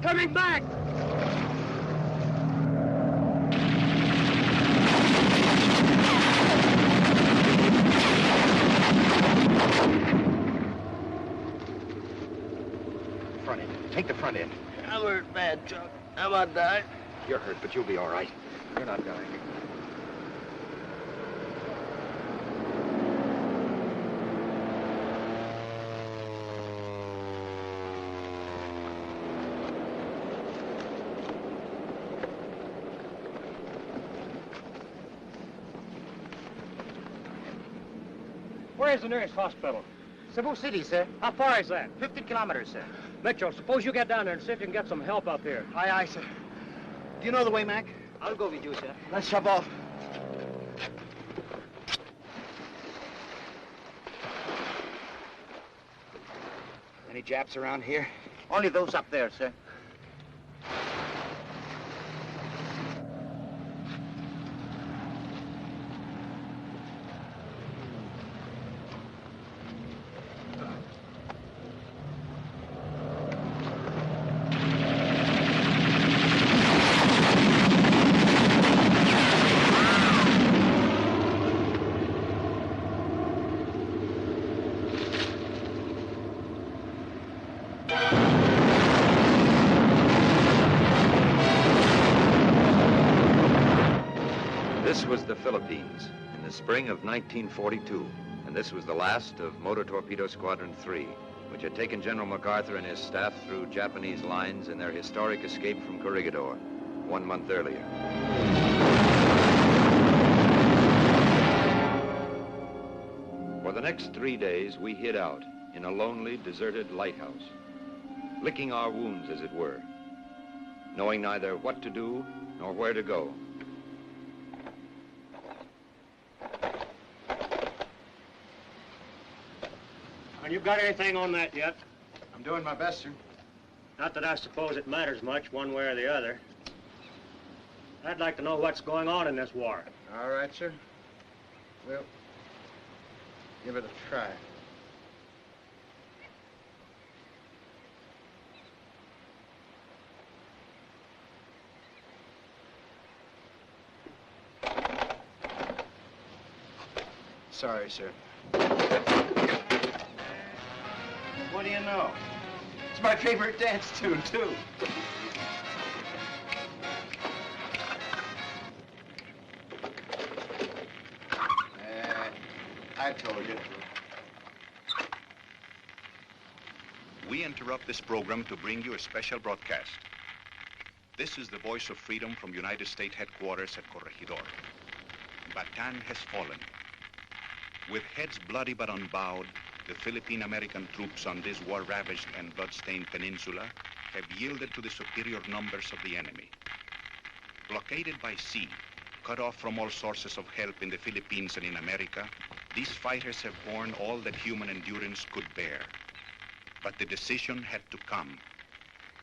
coming back! Front end. Take the front end. I'm hurt bad, Chuck. I'm about dying. You're hurt, but you'll be all right. You're not dying. Where is the nearest hospital? Cebu City, sir. How far is that? 50 kilometers, sir. Mitchell, suppose you get down there and see if you can get some help up here. Aye, aye, sir. Do you know the way, Mac? I'll go with you, sir. Let's shove off. Any Japs around here? Only those up there, sir. This was the Philippines in the spring of 1942, and this was the last of Motor Torpedo Squadron 3, which had taken General MacArthur and his staff through Japanese lines in their historic escape from Corregidor 1 month earlier. For the next 3 days, we hid out in a lonely, deserted lighthouse, licking our wounds, as it were, knowing neither what to do nor where to go. And you got anything on that yet? I'm doing my best, sir. Not that I suppose it matters much one way or the other. I'd like to know what's going on in this war. All right, sir. We'll give it a try. Sorry, sir. What do you know? It's my favorite dance tune, too. I told you. We interrupt this program to bring you a special broadcast. This is the voice of freedom from United States headquarters at Corregidor. Bataan has fallen. With heads bloody but unbowed, the Philippine-American troops on this war-ravaged and blood-stained peninsula have yielded to the superior numbers of the enemy. Blockaded by sea, cut off from all sources of help in the Philippines and in America, these fighters have borne all that human endurance could bear. But the decision had to come.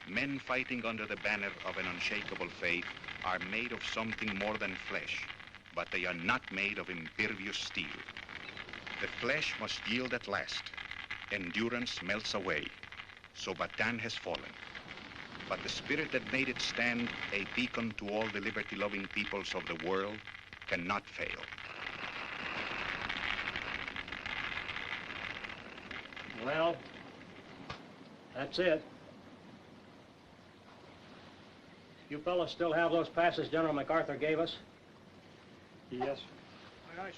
Men fighting under the banner of an unshakable faith are made of something more than flesh, but they are not made of impervious steel. The flesh must yield at last. Endurance melts away. So Bataan has fallen. But the spirit that made it stand a beacon to all the liberty-loving peoples of the world cannot fail. Well, that's it. You fellas still have those passes General MacArthur gave us? Yes. Aye, aye, sir.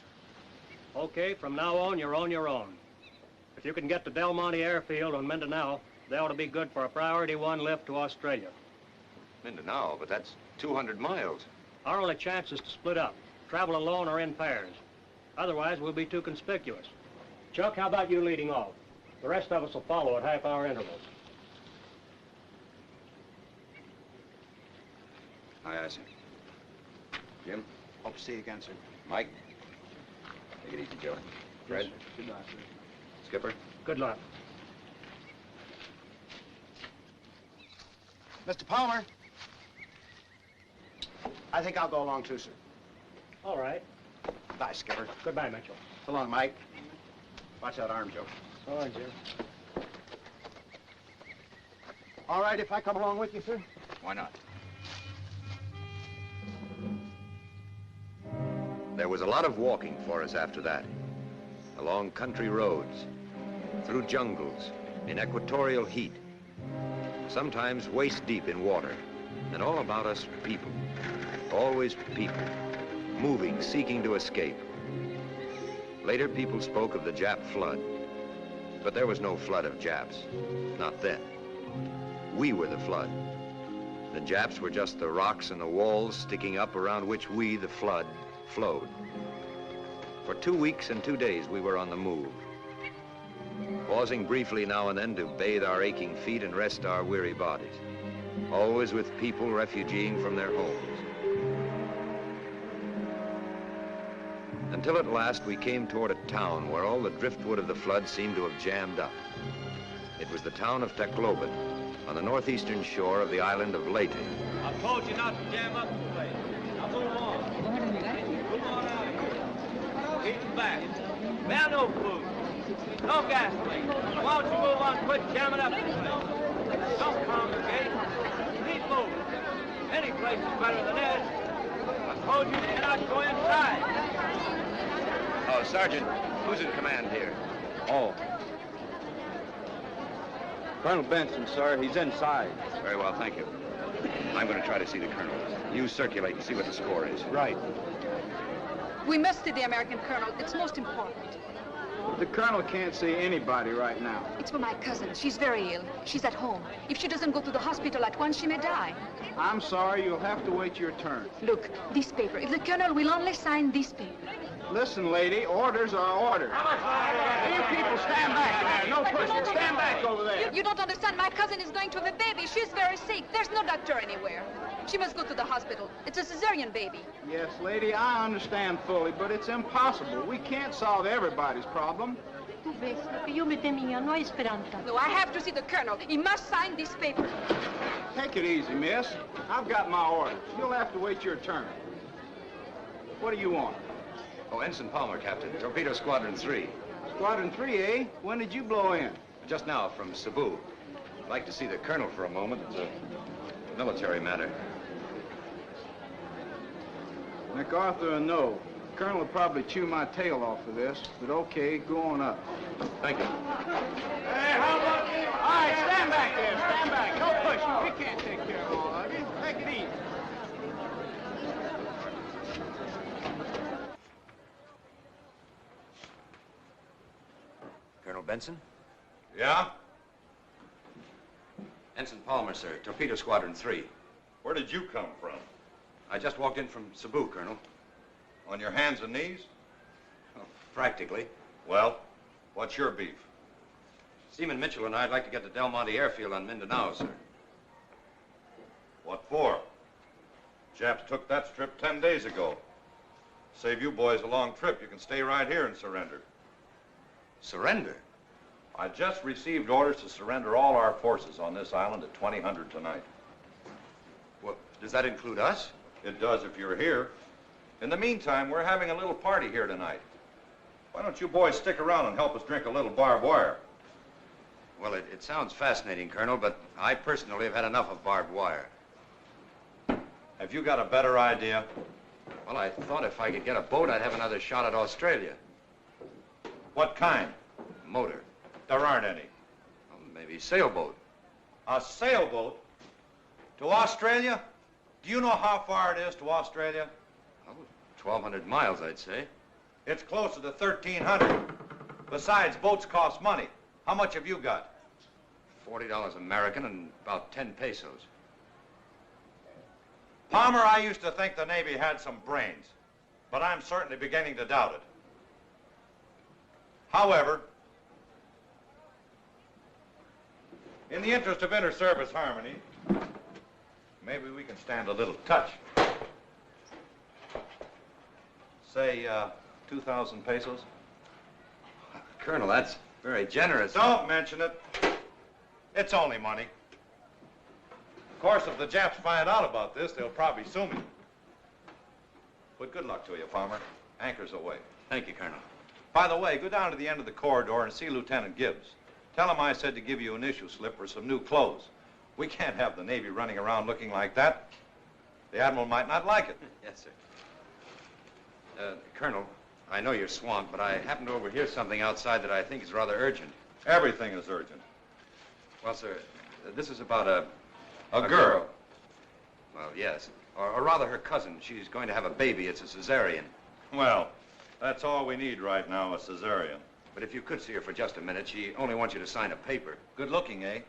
Okay, from now on, you're on your own. If you can get to Del Monte Airfield on Mindanao, they ought to be good for a Priority 1 lift to Australia. Mindanao, but that's 200 miles. Our only chance is to split up, travel alone or in pairs. Otherwise, we'll be too conspicuous. Chuck, how about you leading off? The rest of us will follow at half-hour intervals. Aye, aye, sir. Jim? Hope to see you again, sir. Mike? Take it easy, Joe. Fred? Good night, sir. Skipper? Good luck. Mr. Palmer. I think I'll go along too, sir. All right. Bye, Skipper. Goodbye, Mitchell. So long, Mike. Watch that arm, Joe. So long, Jim. All right if I come along with you, sir? Why not? There was a lot of walking for us after that. Along country roads, through jungles, in equatorial heat. Sometimes waist deep in water. And all about us, people. Always people. Moving, seeking to escape. Later, people spoke of the Jap flood. But there was no flood of Japs. Not then. We were the flood. The Japs were just the rocks and the walls sticking up around which we, the flood, flowed. For 2 weeks and 2 days, we were on the move. Pausing briefly now and then to bathe our aching feet and rest our weary bodies. Always with people refugeeing from their homes. Until at last we came toward a town where all the driftwood of the flood seemed to have jammed up. It was the town of Tacloban, on the northeastern shore of the island of Leyte. I told you not to jam up the place. Now move on. Move on out of here. Keep back. Now no food. No gasoline. Why don't you move on, quit jamming up the place. Don't congregate. Keep moving. Any place is better than this. I told you you cannot go inside. Oh, Sergeant, who's in command here? Oh. Colonel Benson, sir. He's inside. Very well, thank you. I'm going to try to see the colonel. You circulate and see what the score is. Right. We must see the American colonel. It's most important. The colonel can't see anybody right now. It's for my cousin. She's very ill. She's at home. If she doesn't go to the hospital at once, she may die. I'm sorry, you'll have to wait your turn. Look, this paper. If the colonel will only sign this paper. Listen, lady, orders are orders. You people stand back there. No pushing. Stand back over there. You don't understand. My cousin is going to have a baby. She's very sick. There's no doctor anywhere. She must go to the hospital. It's a cesarean baby. Yes, lady, I understand fully, but it's impossible. We can't solve everybody's problem. No, I have to see the colonel. He must sign this paper. Take it easy, miss. I've got my orders. You'll have to wait your turn. What do you want? Oh, Ensign Palmer, Captain. Torpedo Squadron 3. Squadron 3, eh? When did you blow in? Just now, from Cebu. I'd like to see the colonel for a moment. It's a military matter. MacArthur or no. The colonel will probably chew my tail off for this, but okay, go on up. Thank you. Hey, how about you? All right, stand back there, stand back. No pushing. We can't take care of all of you. Take it easy. Colonel Benson? Yeah? Ensign Palmer, sir. Torpedo Squadron 3. Where did you come from? I just walked in from Cebu, Colonel. On your hands and knees? Oh, practically. Well, what's your beef? Seaman Mitchell and I'd like to get to Del Monte Airfield on Mindanao, sir. What for? Japs took that strip 10 days ago. Save you boys a long trip. You can stay right here and surrender. Surrender? I just received orders to surrender all our forces on this island at 2000 tonight. Well, does that include us? It does if you're here. In the meantime, we're having a little party here tonight. Why don't you boys stick around and help us drink a little barbed wire? Well, it sounds fascinating, Colonel, but I personally have had enough of barbed wire. Have you got a better idea? Well, I thought if I could get a boat, I'd have another shot at Australia. What kind? Motor. There aren't any. Well, maybe sailboat. A sailboat? To Australia? Do you know how far it is to Australia? Oh, 1,200 miles, I'd say. It's closer to 1,300. Besides, boats cost money. How much have you got? $40 American and about 10 pesos. Palmer, I used to think the Navy had some brains, but I'm certainly beginning to doubt it. However, in the interest of inter-service harmony, maybe we can stand a little touch. Say, 2,000 pesos? Colonel, that's very generous. Don't mention it. It's only money. Of course, if the Japs find out about this, they'll probably sue me. But good luck to you, Palmer. Anchor's away. Thank you, Colonel. By the way, go down to the end of the corridor and see Lieutenant Gibbs. Tell him I said to give you an issue slip for some new clothes. We can't have the Navy running around looking like that. The Admiral might not like it. Yes, sir. Colonel, I know you're swamped, but I happened to overhear something outside that I think is rather urgent. Everything is urgent. Well, sir, this is about a girl. Well, yes. Or rather her cousin. She's going to have a baby. It's a cesarean. Well, that's all we need right now, a cesarean. But if you could see her for just a minute, she only wants you to sign a paper. Good looking, eh?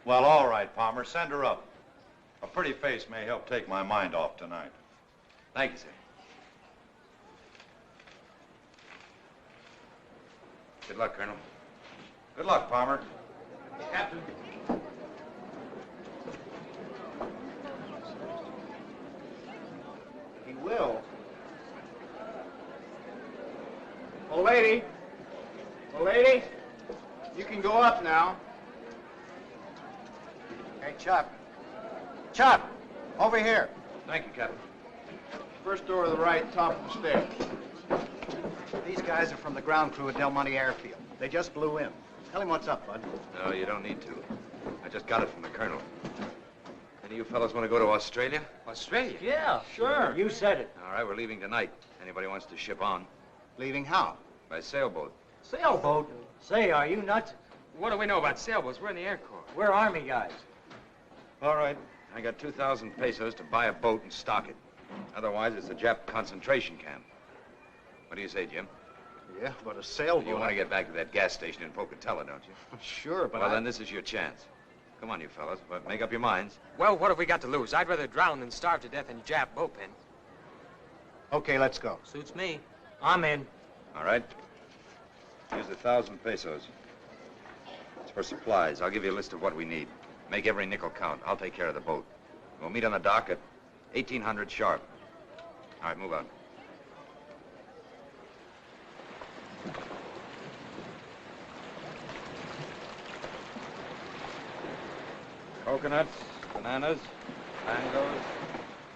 Well, all right, Palmer, send her up. A pretty face may help take my mind off tonight. Thank you, sir. Good luck, Colonel. Good luck, Palmer. Captain. He will. Old lady. Old lady. You can go up now. Hey, Chuck. Chuck, over here. Thank you, Captain. First door to the right, top of the stairs. These guys are from the ground crew at Del Monte Airfield. They just blew in. Tell him what's up, bud. No, you don't need to. I just got it from the Colonel. Any of you fellows want to go to Australia? Australia? Yeah, sure. You said it. All right, we're leaving tonight. Anybody wants to ship on? Leaving how? By sailboat. Sailboat? Say, are you nuts? What do we know about sailboats? We're in the Air Corps. We're Army guys. All right. I got 2,000 pesos to buy a boat and stock it. Otherwise, it's a Jap concentration camp. What do you say, Jim? Yeah, but a sailboat... You want to get back to that gas station in Pocatello, don't you? Sure, but Well, then this is your chance. Come on, you fellas, but make up your minds. Well, what have we got to lose? I'd rather drown than starve to death in Jap bullpen. Okay, let's go. Suits me. I'm in. All right. Here's 1,000 pesos. It's for supplies. I'll give you a list of what we need. Make every nickel count. I'll take care of the boat. We'll meet on the dock at 1800 sharp. All right, move on. Coconuts, bananas, mangoes,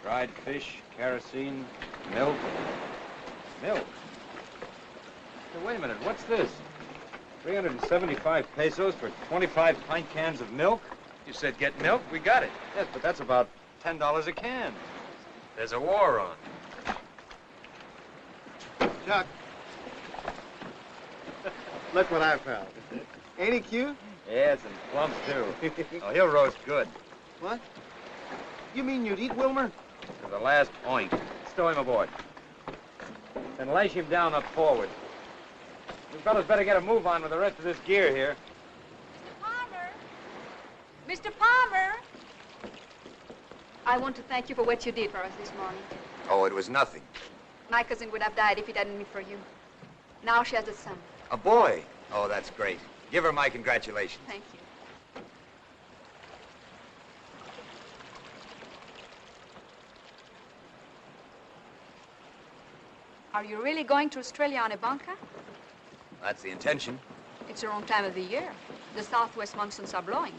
dried fish, kerosene, milk. Milk? Hey, wait a minute, what's this? 375 pesos for 25 pint cans of milk? You said get milk, we got it. Yes, but that's about $10 a can. There's a war on. Chuck. Look what I found. Ain't he cute? Yes, and plumps, too. Oh, he'll roast good. What? You mean you'd eat Wilmer? To the last point. Stow him aboard. Then lash him down up forward. You fellas better get a move on with the rest of this gear here. Palmer! Mr. Palmer! I want to thank you for what you did for us this morning. Oh, it was nothing. My cousin would have died if it hadn't been for you. Now she has a son. A boy? Oh, that's great. Give her my congratulations. Thank you. Are you really going to Australia on a bunker? That's the intention. It's the wrong time of the year. The southwest monsoons are blowing.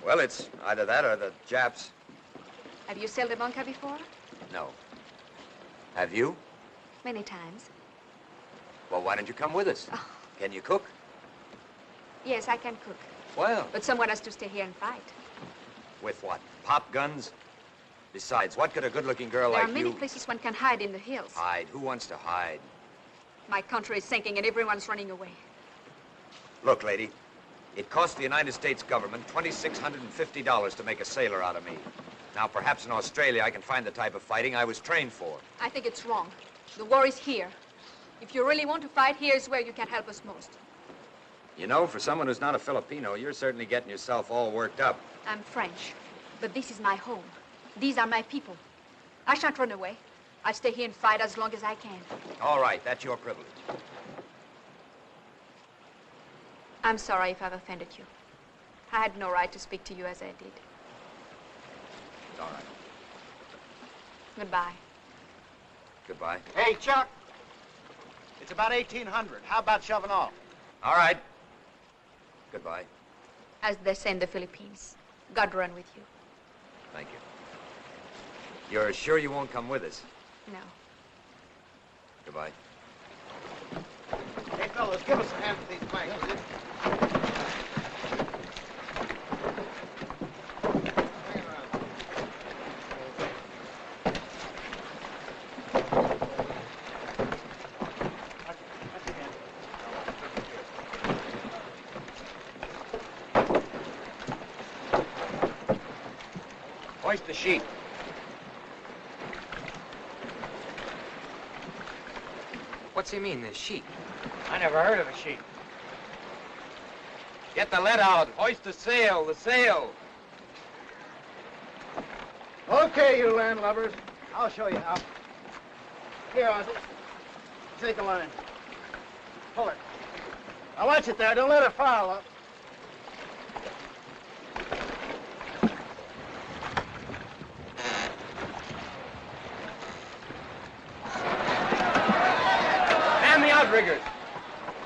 Well, it's either that or the Japs. Have you sailed a bunker before? No. Have you? Many times. Well, why don't you come with us? Oh. Can you cook? Yes, I can cook. Well. But someone has to stay here and fight. With what? Pop guns? Besides, what could a good-looking girl There like are many you... places one can hide in the hills. Hide? Who wants to hide? My country is sinking and everyone's running away. Look, lady, it cost the United States government $2,650 to make a sailor out of me. Now, perhaps in Australia I can find the type of fighting I was trained for. I think it's wrong. The war is here. If you really want to fight, here's where you can help us most. You know, for someone who's not a Filipino, you're certainly getting yourself all worked up. I'm French, but this is my home. These are my people. I shan't run away. I'll stay here and fight as long as I can. All right, that's your privilege. I'm sorry if I've offended you. I had no right to speak to you as I did. It's all right. Goodbye. Goodbye. Hey, Chuck. It's about 1800. How about shoving off? All right. Goodbye. As they say in the Philippines, God run with you. Thank you. You're sure you won't come with us? No. Goodbye. Hey, fellas, give us a hand with these planks, will you? the sheep. What's he mean, the sheep? I never heard of a sheep. Get the lead out. Hoist the sail, the sail. Okay, you landlubbers. I'll show you how. Here, Ozzy. Take a line. Pull it. Now watch it there. Don't let it foul up. Man the outriggers.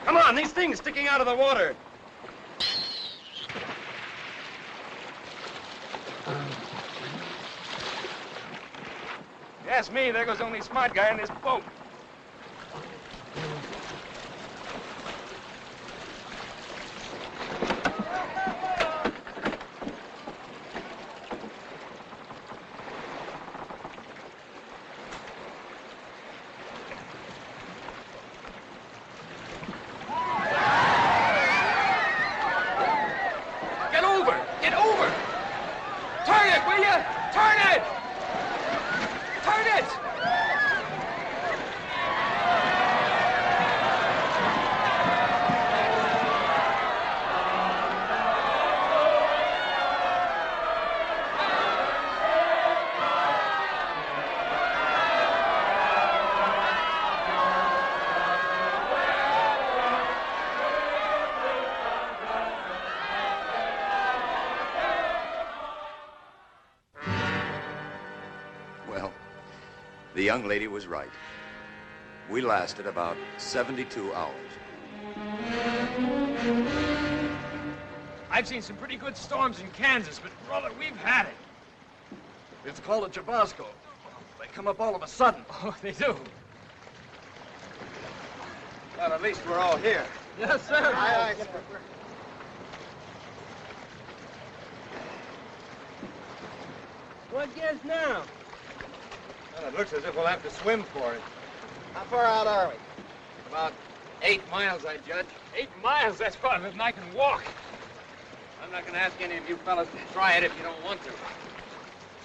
Come on, these things sticking out of the water. Yes, me, there goes the only smart guy in this boat. Get over! Get over! Turn it, will you? Turn it! Turn it! Well, the young lady was right. We lasted about 72 hours. I've seen some pretty good storms in Kansas, but brother, we've had it. It's called a Chabasco. They come up all of a sudden. Oh, they do. Well, at least we're all here. Yes, sir. Aye, aye, sir. What gives now? Well, it looks as if we'll have to swim for it. How far out are we? About 8 miles, I judge. 8 miles? That's farther than I can walk. I'm not going to ask any of you fellas to try it if you don't want to.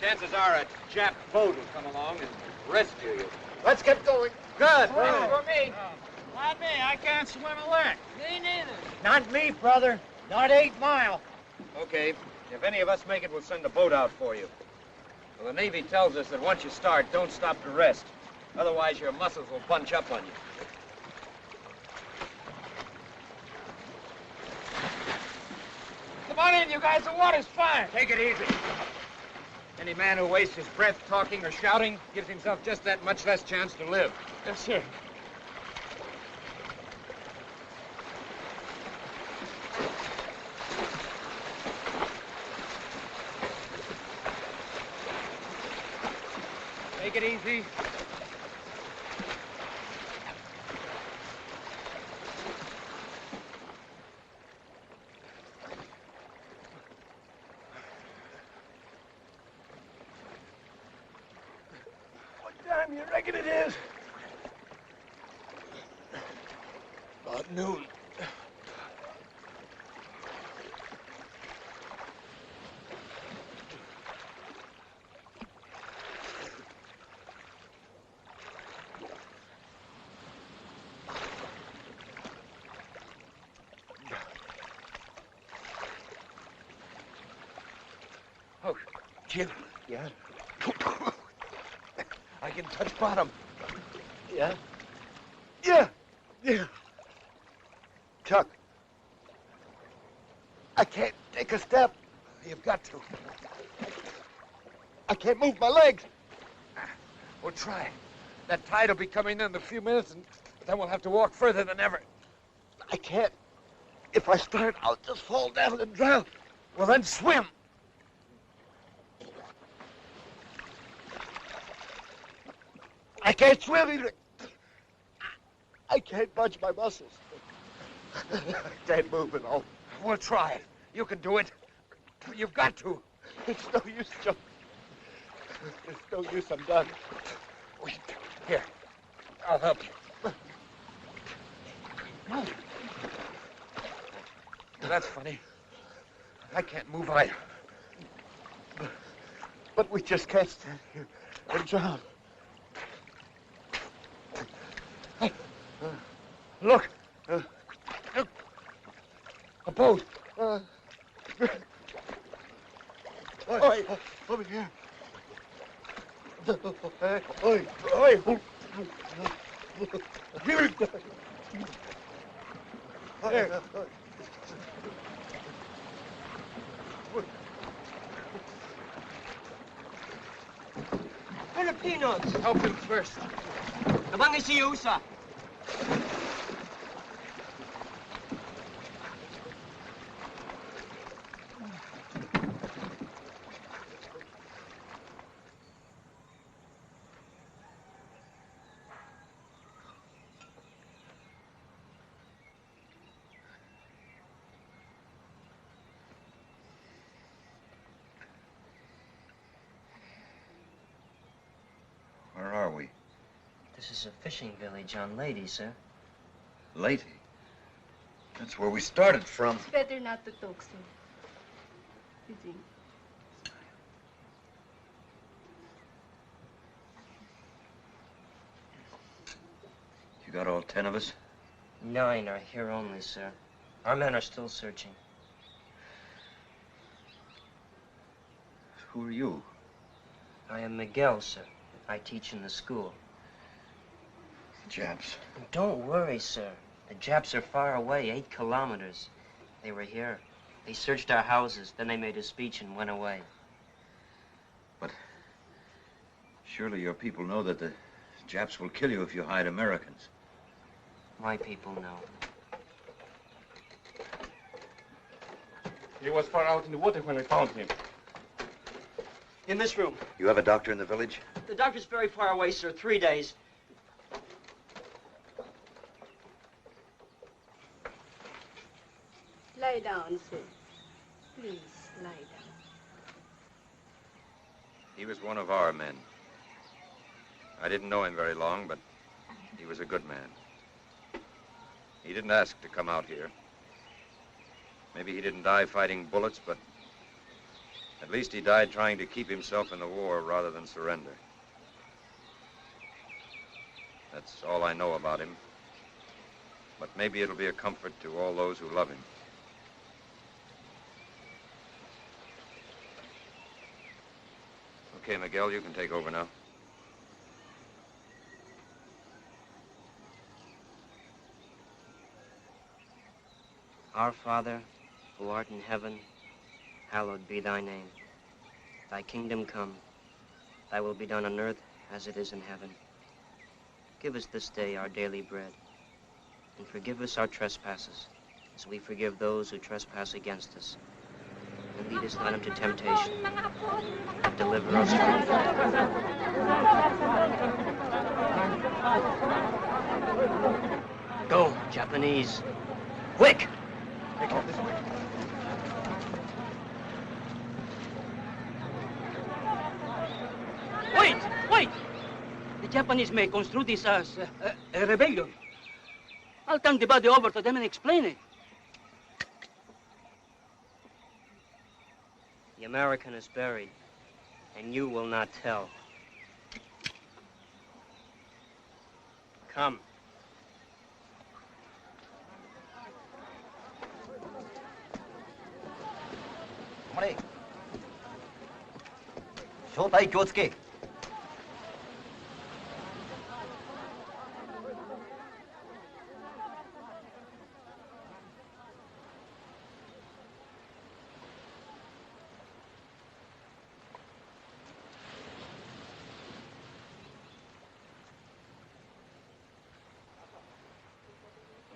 Chances are a Jap boat will come along and rescue you. Let's get going. Good. Right. For me. Not me. I can't swim a lick. Me neither. Not me, brother. Not 8 mile. Okay. If any of us make it, we'll send a boat out for you. Well, the Navy tells us that once you start, don't stop to rest. Otherwise, your muscles will bunch up on you. Come on in, you guys. The water's fine. Take it easy. Any man who wastes his breath talking or shouting gives himself just that much less chance to live. Yes, sir. Take it easy. What time you reckon it is? About noon. Oh, Jim. Yeah? I can touch bottom. Yeah? Yeah. Yeah. Chuck. I can't take a step. You've got to. I can't move my legs. we'll try. That tide will be coming in a few minutes, and then we'll have to walk further than ever. I can't. If I start, I'll just fall down and drown. Well, then swim. I can't swim either. I can't budge my muscles. I can't move at all. We'll try it. You can do it. You've got to. It's no use, Joe. It's no use. I'm done. Wait. Here. I'll help you. No. That's funny. I can't move either. But we just can't stand here and drown. Look. Look. A boat. Oi, over here. Oi, oi. There. Filipinos! Help him first. Nabangay si Yusa. Where are we? This is a fishing village on Lady, sir. Lady? That's where we started from. It's better not to talk, sir. You think? You got all 10 of us? 9 are here only, sir. Our men are still searching. Who are you? I am Miguel, sir. I teach in the school. Japs. Don't worry, sir. The Japs are far away, 8 kilometers. They were here. They searched our houses, then they made a speech and went away. But surely your people know that the Japs will kill you if you hide Americans. My people know. He was far out in the water when we found him. In this room. You have a doctor in the village? The doctor's very far away, sir. 3 days. Lie down, sir. Please, lie down. He was one of our men. I didn't know him very long, but he was a good man. He didn't ask to come out here. Maybe he didn't die fighting bullets, but at least he died trying to keep himself in the war rather than surrender. That's all I know about him. But maybe it'll be a comfort to all those who love him. Okay, Miguel, you can take over now. Our Father, who art in heaven, hallowed be thy name. Thy kingdom come. Thy will be done on earth as it is in heaven. Give us this day our daily bread, and forgive us our trespasses, as we forgive those who trespass against us. And lead us not into temptation, but deliver us from evil. Go, Japanese. Quick! Wait! Wait! The Japanese may construe this as a rebellion. I'll turn the body over to them and explain it. The American is buried, and you will not tell. Come. 止まれ。正体気をつけ。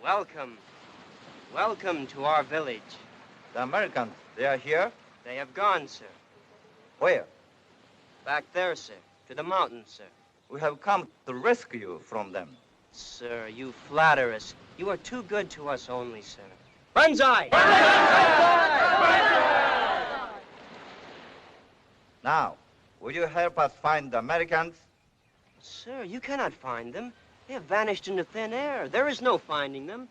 Welcome. Welcome to our village. The Americans, they are here? They have gone, sir. Where? Back there, sir. To the mountains, sir. We have come to rescue you from them. Sir, you flatter us. You are too good to us only, sir. Banzai! Now, will you help us find the Americans? Sir, you cannot find them. They have vanished into thin air. There is no finding them.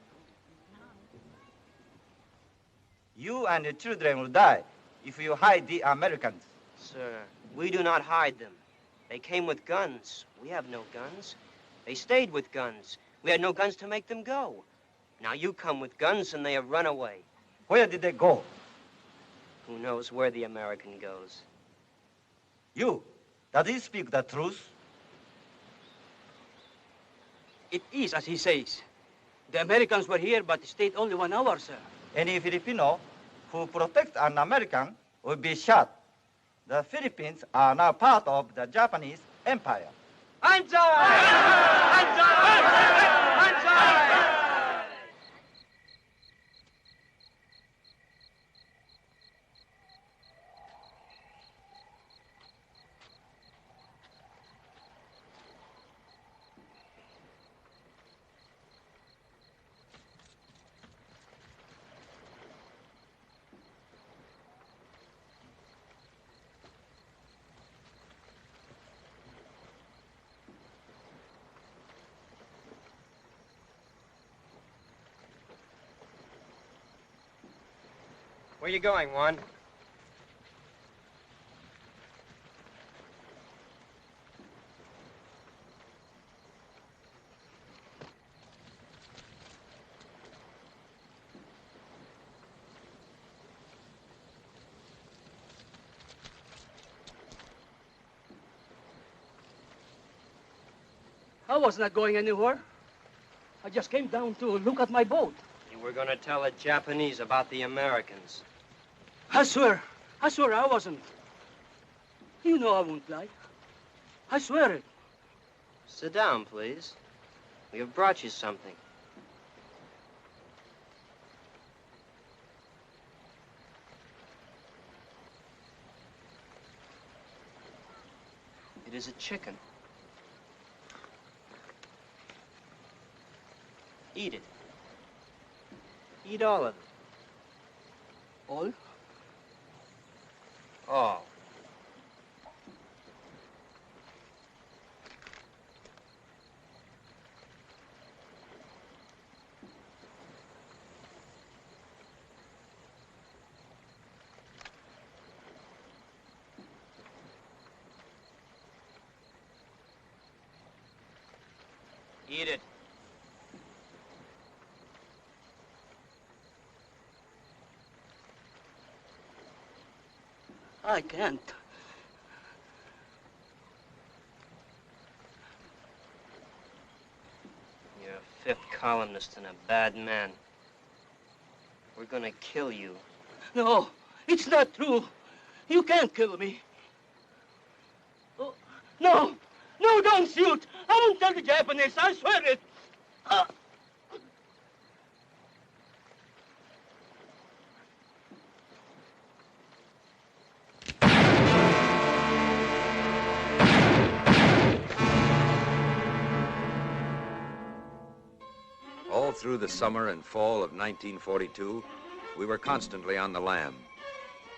You and your children will die if you hide the Americans. Sir, We do not hide them. They came with guns. We have no guns. They stayed with guns. We had no guns to make them go. Now you come with guns and they have run away. Where did they go? Who knows where the American goes? You, does he speak the truth? It is as he says. The Americans were here, but stayed only 1 hour, sir. Any Filipino who protects an American will be shot. The Philippines are now part of the Japanese Empire. Where you going, Juan? I was not going anywhere. I just came down to look at my boat. You were going to tell the Japanese about the Americans. I swear I wasn't. You know I won't lie. I swear it. Sit down, please. We have brought you something. It is a chicken. Eat it. Eat all of it. All? All. Eat it. I can't. You're a fifth columnist and a bad man. We're gonna kill you. No, it's not true. You can't kill me. Oh, no, don't shoot. I won't tell the Japanese. I swear it. All through the summer and fall of 1942, we were constantly on the lam,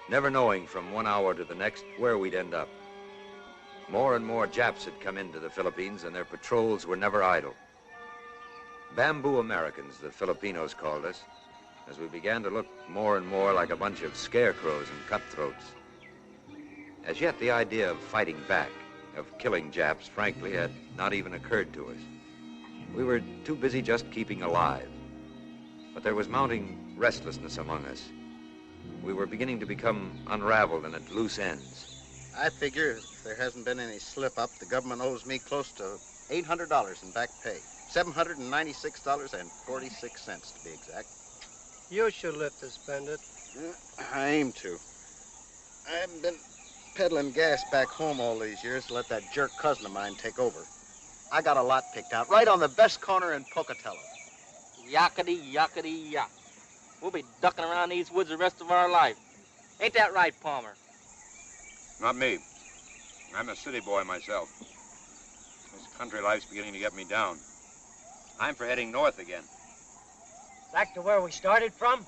never knowing from 1 hour to the next where we'd end up. More and more Japs had come into the Philippines, and their patrols were never idle. Bamboo Americans, the Filipinos called us, as we began to look more and more like a bunch of scarecrows and cutthroats. As yet, the idea of fighting back, of killing Japs, frankly, had not even occurred to us. We were too busy just keeping alive. But there was mounting restlessness among us. We were beginning to become unraveled and at loose ends. I figure if there hasn't been any slip-up, the government owes me close to $800 in back pay. $796.46 to be exact. You should live to spend it. I aim to. I haven't been peddling gas back home all these years to let that jerk cousin of mine take over. I got a lot picked out right on the best corner in Pocatello. Yakety, yakety, yak. We'll be ducking around these woods the rest of our life. Ain't that right, Palmer? Not me. I'm a city boy myself. This country life's beginning to get me down. I'm for heading north again. Back to where we started from?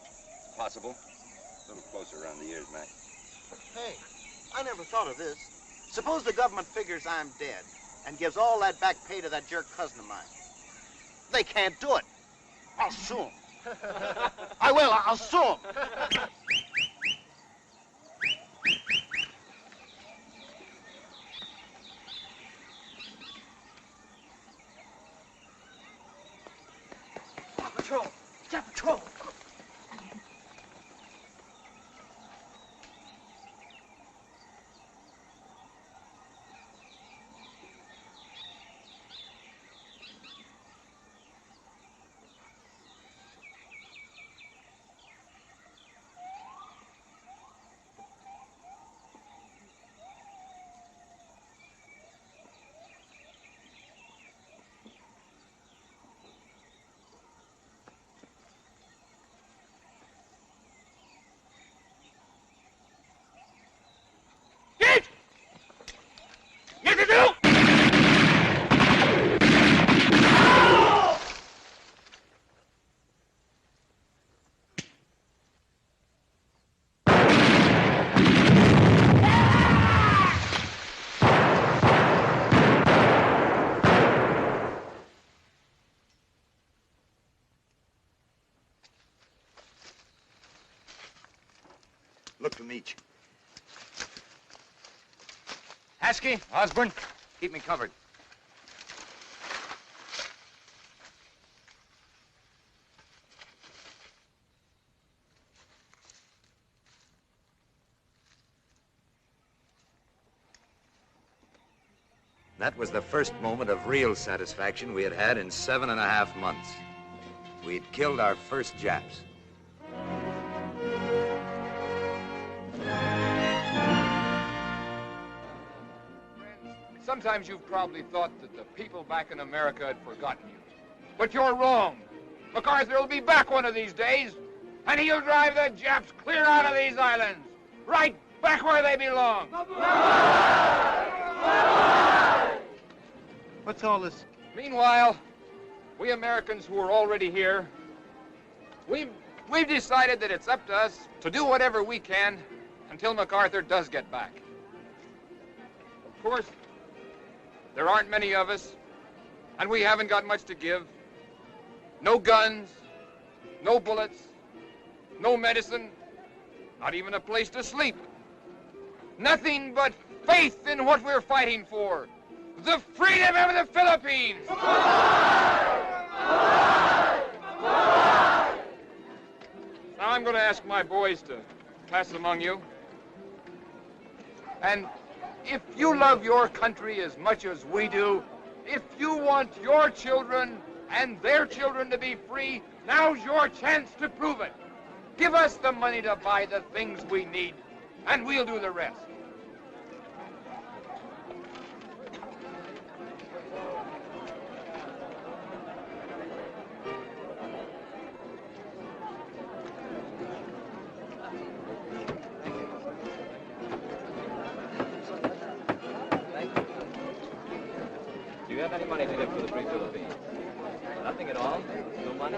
Possible. A little closer around the ears, Mac. Hey, I never thought of this. Suppose the government figures I'm dead and gives all that back pay to that jerk cousin of mine. They can't do it. I'll sue them. I will. I'll sue them. patrol. Jap patrol. Look to meet. Haskey, Osborne, keep me covered. That was the first moment of real satisfaction we had had in 7.5 months. We'd killed our first Japs. Sometimes you've probably thought that the people back in America had forgotten you. But you're wrong. MacArthur will be back one of these days, and he'll drive the Japs clear out of these islands, right back where they belong. What's all this? Meanwhile, we Americans who are already here, we've decided that it's up to us to do whatever we can until MacArthur does get back. Of course, there aren't many of us, and we haven't got much to give. No guns, no bullets, no medicine, not even a place to sleep. Nothing but faith in what we're fighting for. The freedom of the Philippines! Now I'm going to ask my boys to pass among you. And if you love your country as much as we do, if you want your children and their children to be free, now's your chance to prove it. Give us the money to buy the things we need, and we'll do the rest. Do you have any money to give for the Free Philippines? Nothing at all? No money?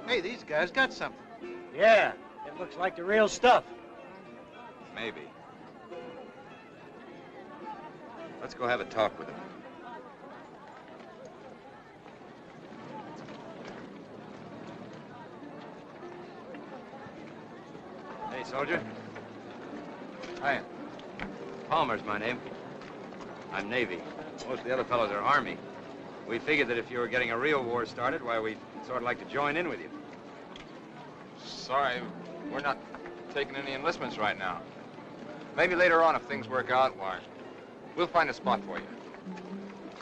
Hey, these guys got something. Yeah, it looks like the real stuff. Maybe. Let's go have a talk with him. Hey, soldier. Hi. Palmer's my name. I'm Navy. Most of the other fellows are Army. We figured that if you were getting a real war started, why, we'd sort of like to join in with you. Sorry, we're not taking any enlistments right now. Maybe later on, if things work out, why, we'll find a spot for you.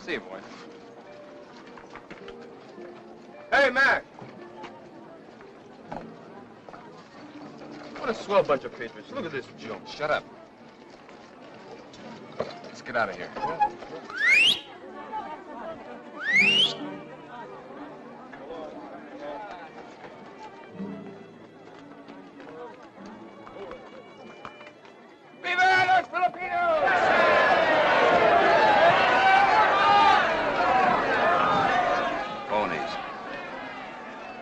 See you, boy. Hey, Mac! What a swell bunch of patriots. Look at this junk. Shut up. Let's get out of here. Viva los Filipinos! Phonies.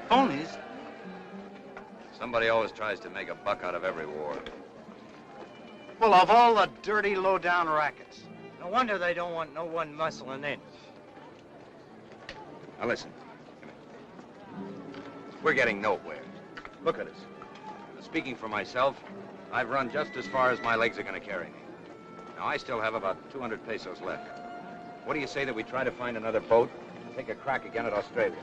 Phonies? Somebody always tries to make a buck out of every war. Well, of all the dirty, low-down rackets. No wonder they don't want no one muscling in. Now listen. We're getting nowhere. Look at us. Speaking for myself, I've run just as far as my legs are going to carry me. Now, I still have about 200 pesos left. What do you say that we try to find another boat and take a crack again at Australia?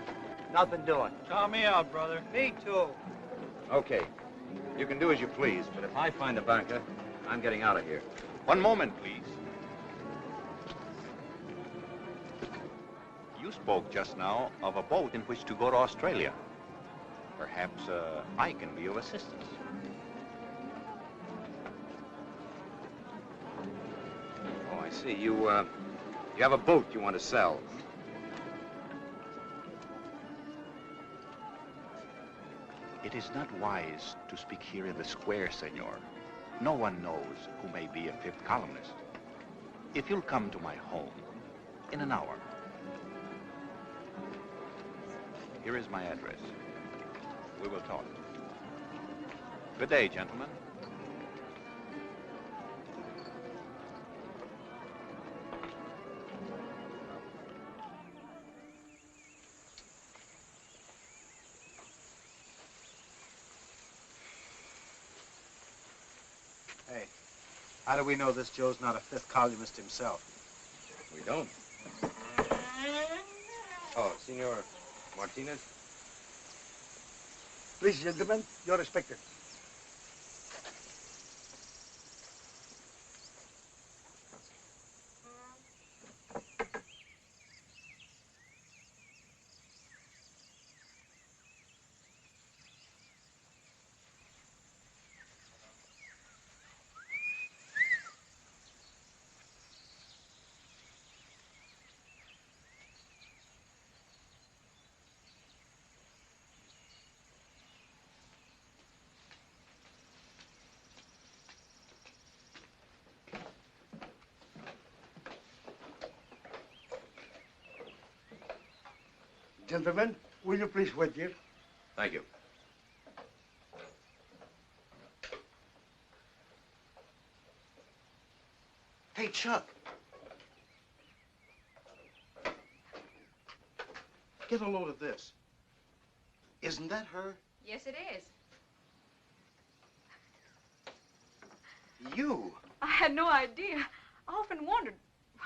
Nothing doing. Count me out, brother. Me too. Okay. You can do as you please, but if I find a banker, I'm getting out of here. One moment, please. You spoke just now of a boat in which to go to Australia. Perhaps I can be of assistance. Oh, I see. You have a boat you want to sell. It is not wise to speak here in the square, senor. No one knows who may be a fifth columnist. If you'll come to my home in an hour. Here is my address. We will talk. Good day, gentlemen. Hey, how do we know this Joe's not a fifth columnist himself? We don't. Oh, Senor Martinez? Please, gentlemen, you're expected. Gentlemen, will you please wait here? Thank you. Hey, Chuck. Get a load of this. Isn't that her? Yes, it is. You? I had no idea. I often wondered.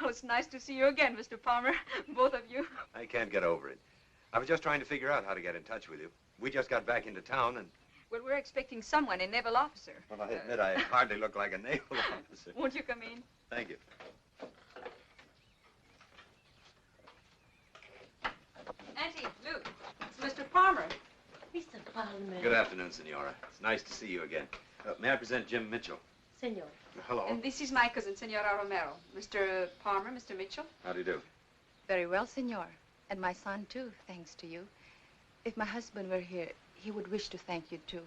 Well, it's nice to see you again, Mr. Palmer. Both of you. I can't get over it. I was just trying to figure out how to get in touch with you. We just got back into town and... Well, we're expecting someone, a naval officer. Well, I admit I hardly look like a naval officer. Won't you come in? Thank you. Auntie, Luke, it's Mr. Palmer. Mr. Palmer. Good afternoon, Senora. It's nice to see you again. May I present Jim Mitchell? Senor. Hello. And this is my cousin, Senora Romero. Mr. Palmer, Mr. Mitchell. How do you do? Very well, senor. And my son, too, thanks to you. If my husband were here, he would wish to thank you, too.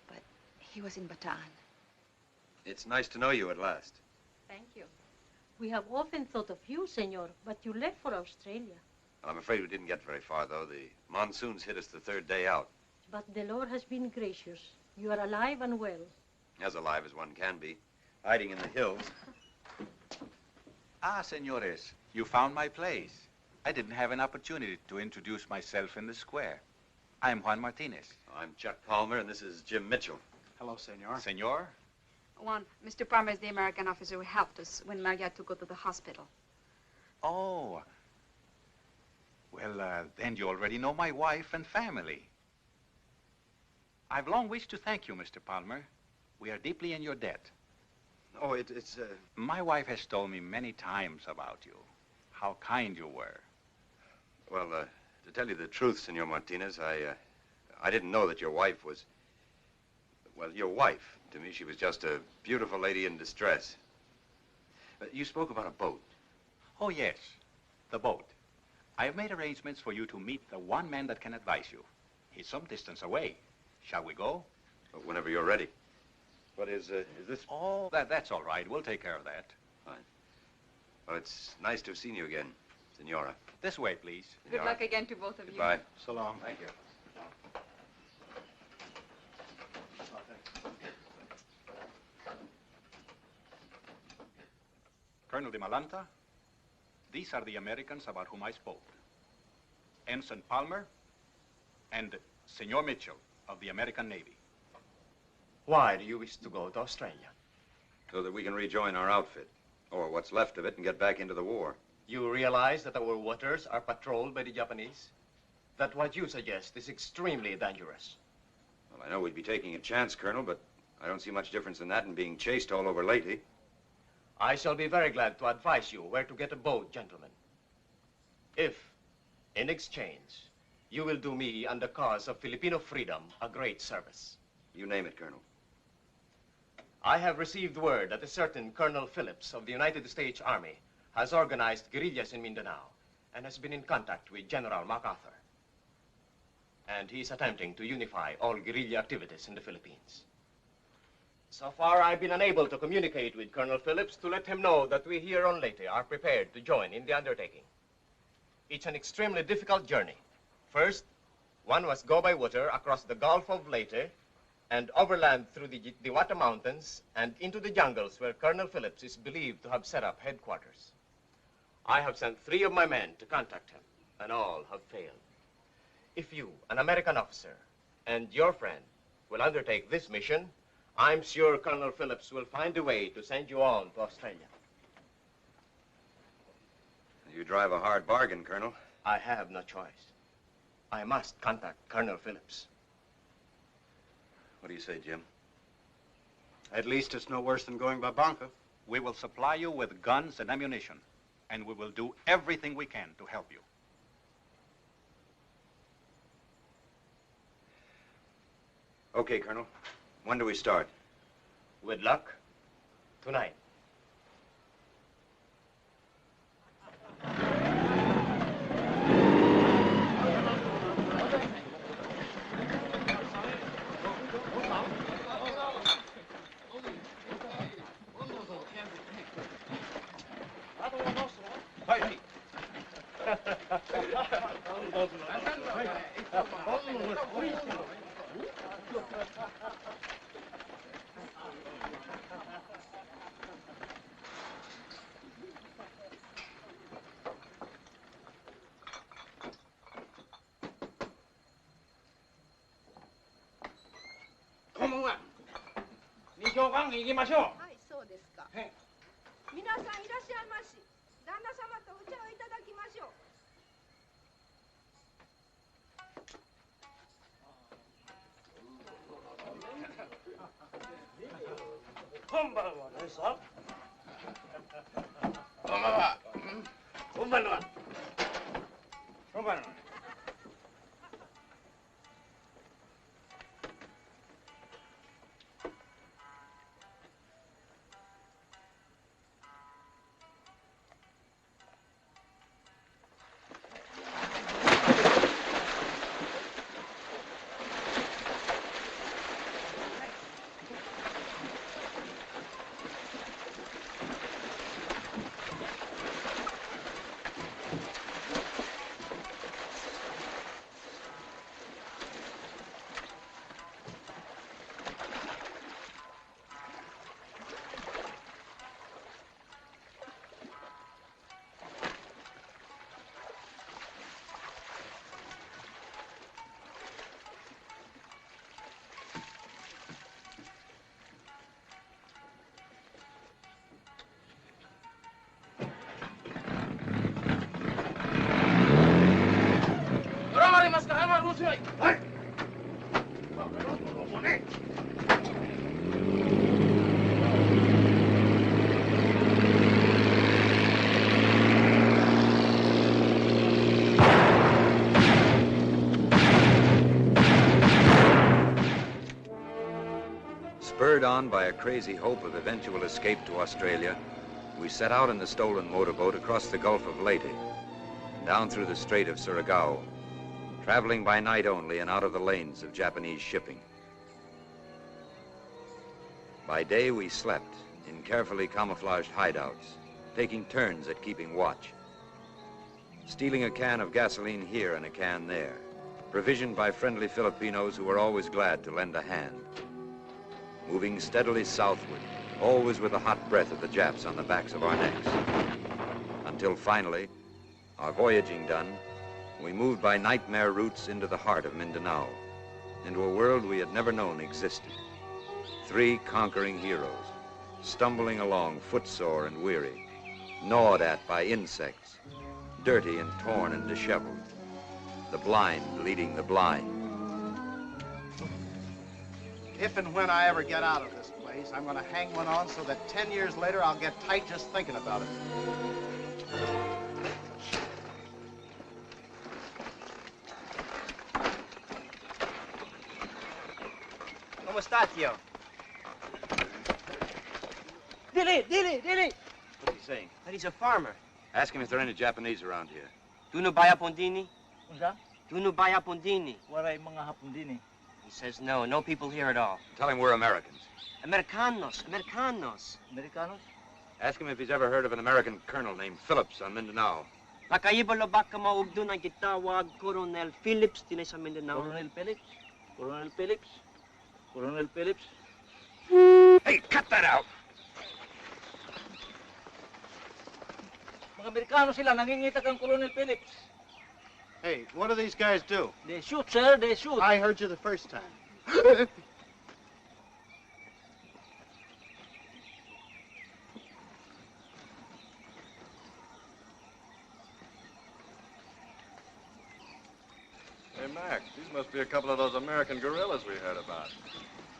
But he was in Bataan. It's nice to know you at last. Thank you. We have often thought of you, senor, but you left for Australia. Well, I'm afraid we didn't get very far, though. The monsoons hit us the third day out. But the Lord has been gracious. You are alive and well. As alive as one can be. Hiding in the hills. Ah, senores, you found my place. I didn't have an opportunity to introduce myself in the square. I'm Juan Martinez. I'm Chuck Palmer, and this is Jim Mitchell. Hello, senor. Senor? Juan, Mr. Palmer is the American officer who helped us when Maria had to go to the hospital. Oh. Well, then you already know my wife and family. I've long wished to thank you, Mr. Palmer. We are deeply in your debt. Oh, it's... My wife has told me many times about you, how kind you were. Well, to tell you the truth, Senor Martinez, I didn't know that your wife was... Well, your wife. To me, she was just a beautiful lady in distress. You spoke about a boat. Oh, yes, the boat. I have made arrangements for you to meet the one man that can advise you. He's some distance away. Shall we go? Whenever you're ready. But is this... Oh, that's all right. We'll take care of that. Fine. Well, it's nice to have seen you again, Senora. This way, please. Good luck again to both of you. Goodbye. So long. Thank you. Colonel de Malanta, these are the Americans about whom I spoke. Ensign Palmer and Senor Mitchell of the American Navy. Why do you wish to go to Australia? So that we can rejoin our outfit, or what's left of it, and get back into the war. You realize that our waters are patrolled by the Japanese? That what you suggest is extremely dangerous. Well, I know we'd be taking a chance, Colonel, but I don't see much difference in that and being chased all over Leyte. I shall be very glad to advise you where to get a boat, gentlemen. If, in exchange, you will do me and the cause of Filipino freedom a great service. You name it, Colonel. I have received word that a certain Colonel Phillips of the United States Army has organized guerrillas in Mindanao and has been in contact with General MacArthur. And he's attempting to unify all guerrilla activities in the Philippines. So far, I've been unable to communicate with Colonel Phillips to let him know that we here on Leyte are prepared to join in the undertaking. It's an extremely difficult journey. First, one must go by water across the Gulf of Leyte and overland through the Diwata Mountains and into the jungles where Colonel Phillips is believed to have set up headquarters. I have sent 3 of my men to contact him, and all have failed. If you, an American officer, and your friend will undertake this mission, I'm sure Colonel Phillips will find a way to send you on to Australia. You drive a hard bargain, Colonel. I have no choice. I must contact Colonel Phillips. What do you say, Jim? At least it's no worse than going by bunker. We will supply you with guns and ammunition, and we will do everything we can to help you. Okay, Colonel. When do we start? With luck, tonight. Spurred on by a crazy hope of eventual escape to Australia, we set out in the stolen motorboat across the Gulf of Leyte, down through the Strait of Surigao, traveling by night only and out of the lanes of Japanese shipping. By day, we slept in carefully camouflaged hideouts, taking turns at keeping watch, stealing a can of gasoline here and a can there, provisioned by friendly Filipinos who were always glad to lend a hand. Moving steadily southward, always with the hot breath of the Japs on the backs of our necks. Until finally, our voyaging done, we moved by nightmare routes into the heart of Mindanao, into a world we had never known existed. 3 conquering heroes, stumbling along footsore and weary, gnawed at by insects, dirty and torn and disheveled. The blind leading the blind. If and when I ever get out of this place, I'm going to hang one on so that 10 years later I'll get tight just thinking about it. ¿Cómo está, tío? Dili! What's he saying? That he's a farmer. Ask him if there are any Japanese around here. Tu no baya pondini? Unsa? Tu no baya pondini? Waray mga hapon din eh. He says no, no people here at all. Tell him we're Americans. Americanos. Americanos? Ask him if he's ever heard of an American colonel named Phillips on Mindanao. Nakayibalo baka maugdo na gitawag Coronel Phillips din sa Mindanao. Coronel Phillips? Hey, cut that out! Mga Amerikano sila, nangingita kang Colonel Phillips. Hey, what do these guys do? They shoot, sir, they shoot. I heard you the first time. Hey, Mac, these must be a couple of those American guerrillas we heard about.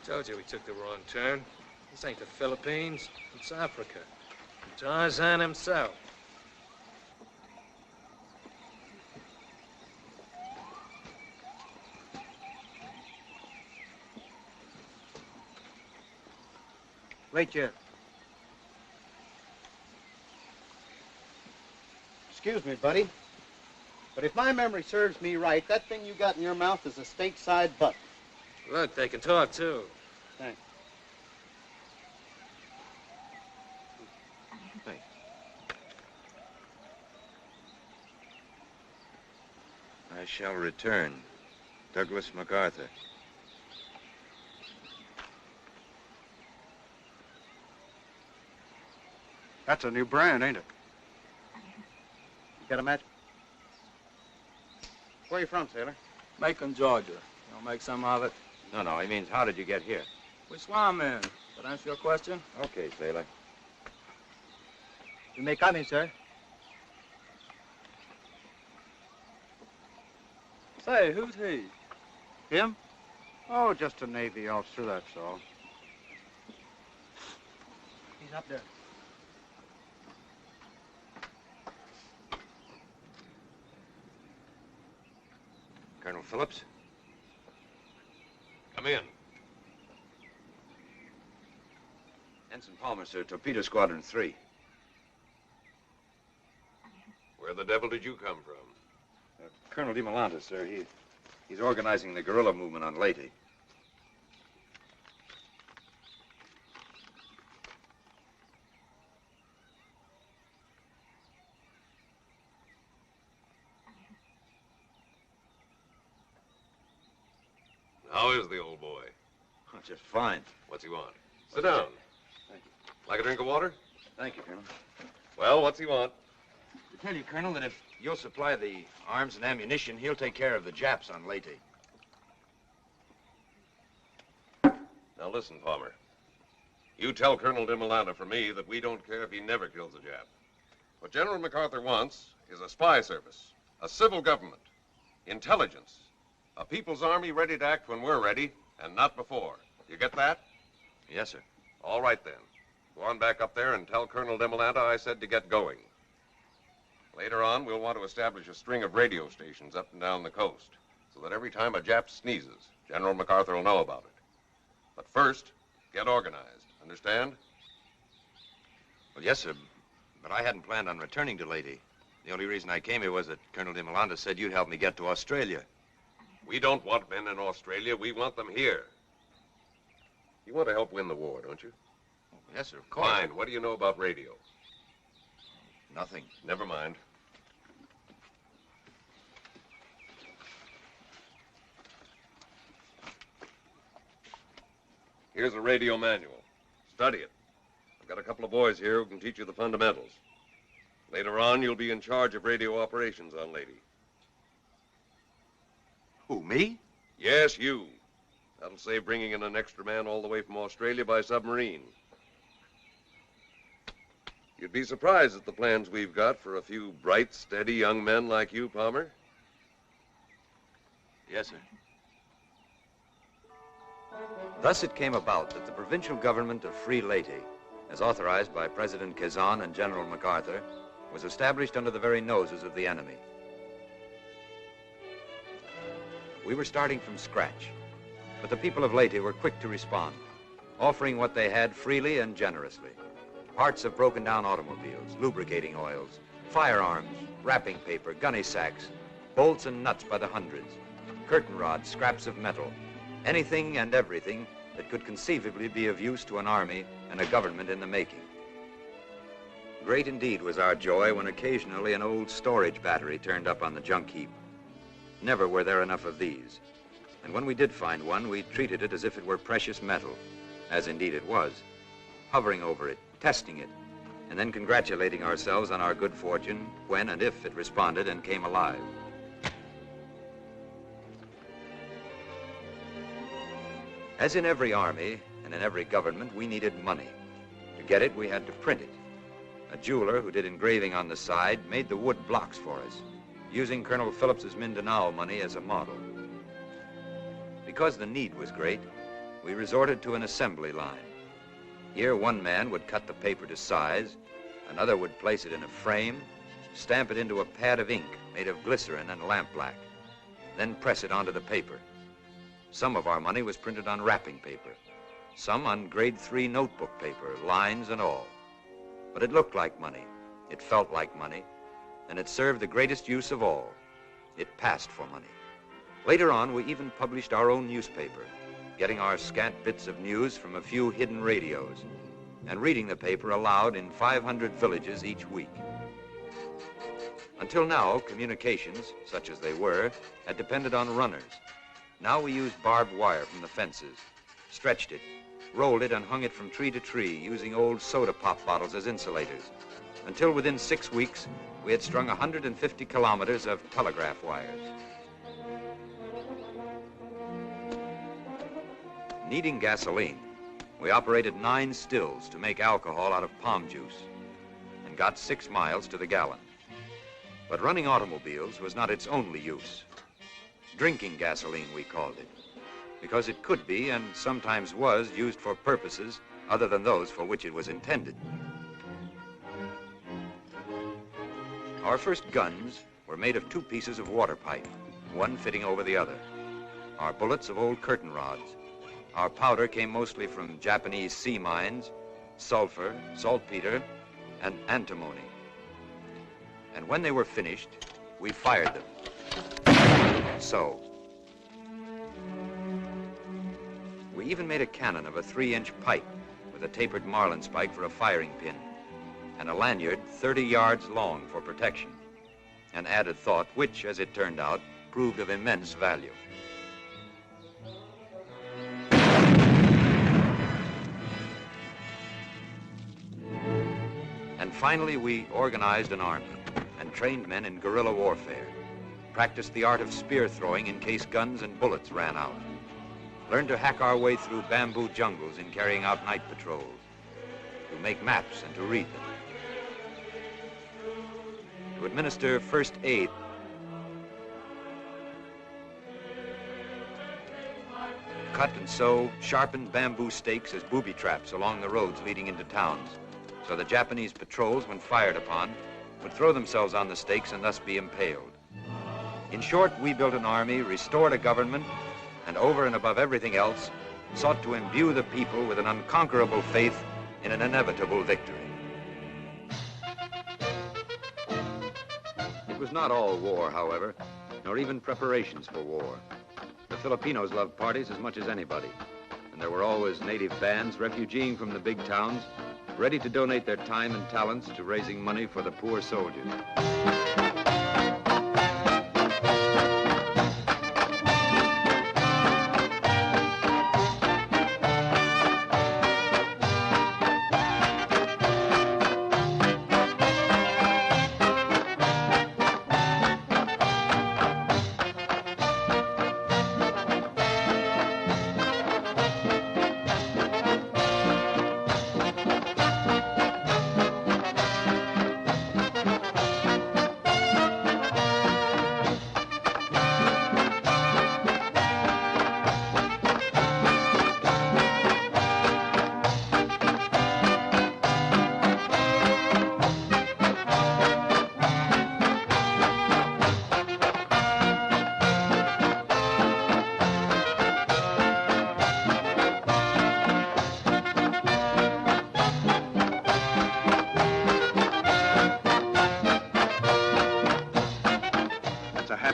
Told you we took the wrong turn. This ain't the Philippines. It's Africa. Tarzan himself. Wait here. Excuse me, buddy. But if my memory serves me right, that thing you got in your mouth is a stateside buck. Look, they can talk, too. Thanks. Hey. I shall return. Douglas MacArthur. That's a new brand, ain't it? You got a match? Where are you from, sailor? Macon, Georgia. You make some of it? No, he means how did you get here? We swam in. That answer your question? Okay, sailor. You may come in, sir. Say, who's he? Him? Oh, just a Navy officer, that's all. He's up there. Colonel Phillips? Come in. Ensign Palmer, sir. Torpedo Squadron 3. Where the devil did you come from? Colonel DiMolanta, sir. He's organizing the guerrilla movement on Leyte. How is the old boy? Oh, just fine. What's he want? Sit down. Thank you. Like a drink of water? Thank you, Colonel. Well, what's he want? To tell you, Colonel, that if you'll supply the arms and ammunition, he'll take care of the Japs on Leyte. Now listen, Palmer. You tell Colonel DiMolanta for me that we don't care if he never kills a Jap. What General MacArthur wants is a spy service, a civil government, intelligence, a people's army ready to act when we're ready, and not before. You get that? Yes, sir. All right, then. Go on back up there and tell Colonel DiMolanta I said to get going. Later on, we'll want to establish a string of radio stations up and down the coast, so that every time a Jap sneezes, General MacArthur will know about it. But first, get organized. Understand? Well, yes, sir. But I hadn't planned on returning to Leyte. The only reason I came here was that Colonel DiMolanta said you'd help me get to Australia. We don't want men in Australia. We want them here. You want to help win the war, don't you? Oh, yes, sir, of course. Fine. What do you know about radio? Nothing. Never mind. Here's a radio manual. Study it. I've got a couple of boys here who can teach you the fundamentals. Later on, you'll be in charge of radio operations on Leyte. Who, me? Yes, you. That'll save bringing in an extra man all the way from Australia by submarine. You'd be surprised at the plans we've got for a few bright, steady young men like you, Palmer. Yes, sir. Thus it came about that the provincial government of Free Leyte, as authorized by President Quezon and General MacArthur, was established under the very noses of the enemy. We were starting from scratch, but the people of Leyte were quick to respond, offering what they had freely and generously. Parts of broken down automobiles, lubricating oils, firearms, wrapping paper, gunny sacks, bolts and nuts by the hundreds, curtain rods, scraps of metal, anything and everything that could conceivably be of use to an army and a government in the making. Great indeed was our joy when occasionally an old storage battery turned up on the junk heap. Never were there enough of these. And when we did find one, we treated it as if it were precious metal, as indeed it was, hovering over it, testing it, and then congratulating ourselves on our good fortune when and if it responded and came alive. As in every army and in every government, we needed money. To get it, we had to print it. A jeweler who did engraving on the side made the wood blocks for us, using Colonel Phillips's Mindanao money as a model. Because the need was great, we resorted to an assembly line. Here, one man would cut the paper to size, another would place it in a frame, stamp it into a pad of ink made of glycerin and lampblack, then press it onto the paper. Some of our money was printed on wrapping paper, some on grade 3 notebook paper, lines and all. But it looked like money, it felt like money, and it served the greatest use of all. It passed for money. Later on, we even published our own newspaper, getting our scant bits of news from a few hidden radios, and reading the paper aloud in 500 villages each week. Until now, communications, such as they were, had depended on runners. Now we used barbed wire from the fences, stretched it, rolled it, and hung it from tree to tree, using old soda pop bottles as insulators, until within 6 weeks, we had strung 150 kilometers of telegraph wires. Needing gasoline, we operated 9 stills to make alcohol out of palm juice and got 6 miles to the gallon. But running automobiles was not its only use. Drinking gasoline, we called it, because it could be and sometimes was used for purposes other than those for which it was intended. Our first guns were made of 2 pieces of water pipe, one fitting over the other. Our bullets of old curtain rods. Our powder came mostly from Japanese sea mines, sulfur, saltpeter, and antimony. And when they were finished, we fired them. So. We even made a cannon of a 3-inch pipe with a tapered marlinspike for a firing pin, and a lanyard 30 yards long for protection, an added thought which, as it turned out, proved of immense value. And finally, we organized an army and trained men in guerrilla warfare, practiced the art of spear throwing in case guns and bullets ran out, learned to hack our way through bamboo jungles in carrying out night patrols, to make maps and to read them, to administer first aid, cut and sew sharpened bamboo stakes as booby traps along the roads leading into towns, so the Japanese patrols, when fired upon, would throw themselves on the stakes and thus be impaled. In short, we built an army, restored a government, and over and above everything else, sought to imbue the people with an unconquerable faith in an inevitable victory. It was not all war, however, nor even preparations for war. The Filipinos loved parties as much as anybody, and there were always native bands refugeeing from the big towns, ready to donate their time and talents to raising money for the poor soldiers.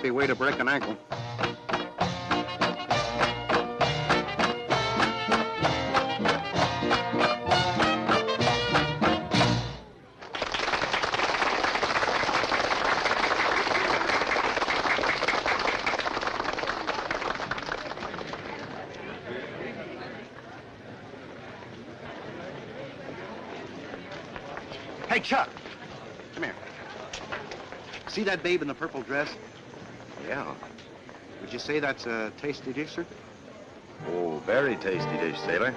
happy way to break an ankle. Hey, Chuck. Come here. See that babe in the purple dress? Yeah. Would you say that's a tasty dish, sir? Oh, very tasty dish, sailor.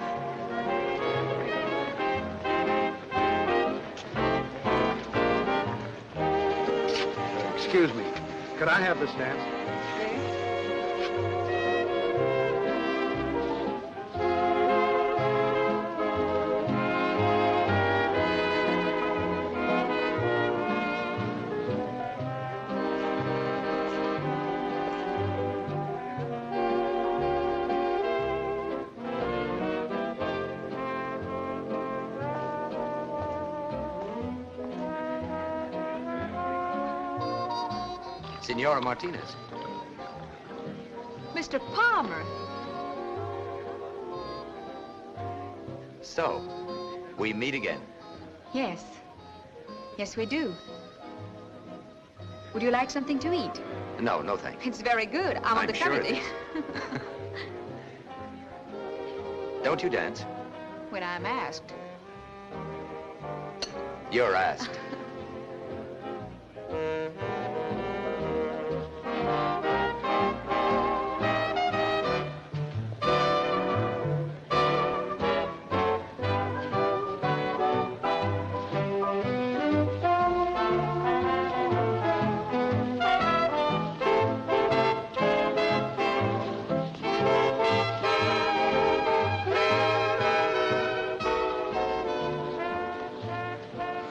Excuse me. Could I have this dance? Senora Martinez. Mr. Palmer. So, we meet again. Yes. Yes, we do. Would you like something to eat? No, no thanks. It's very good. I'm on the sure committee. Don't you dance? When I'm asked. You're asked.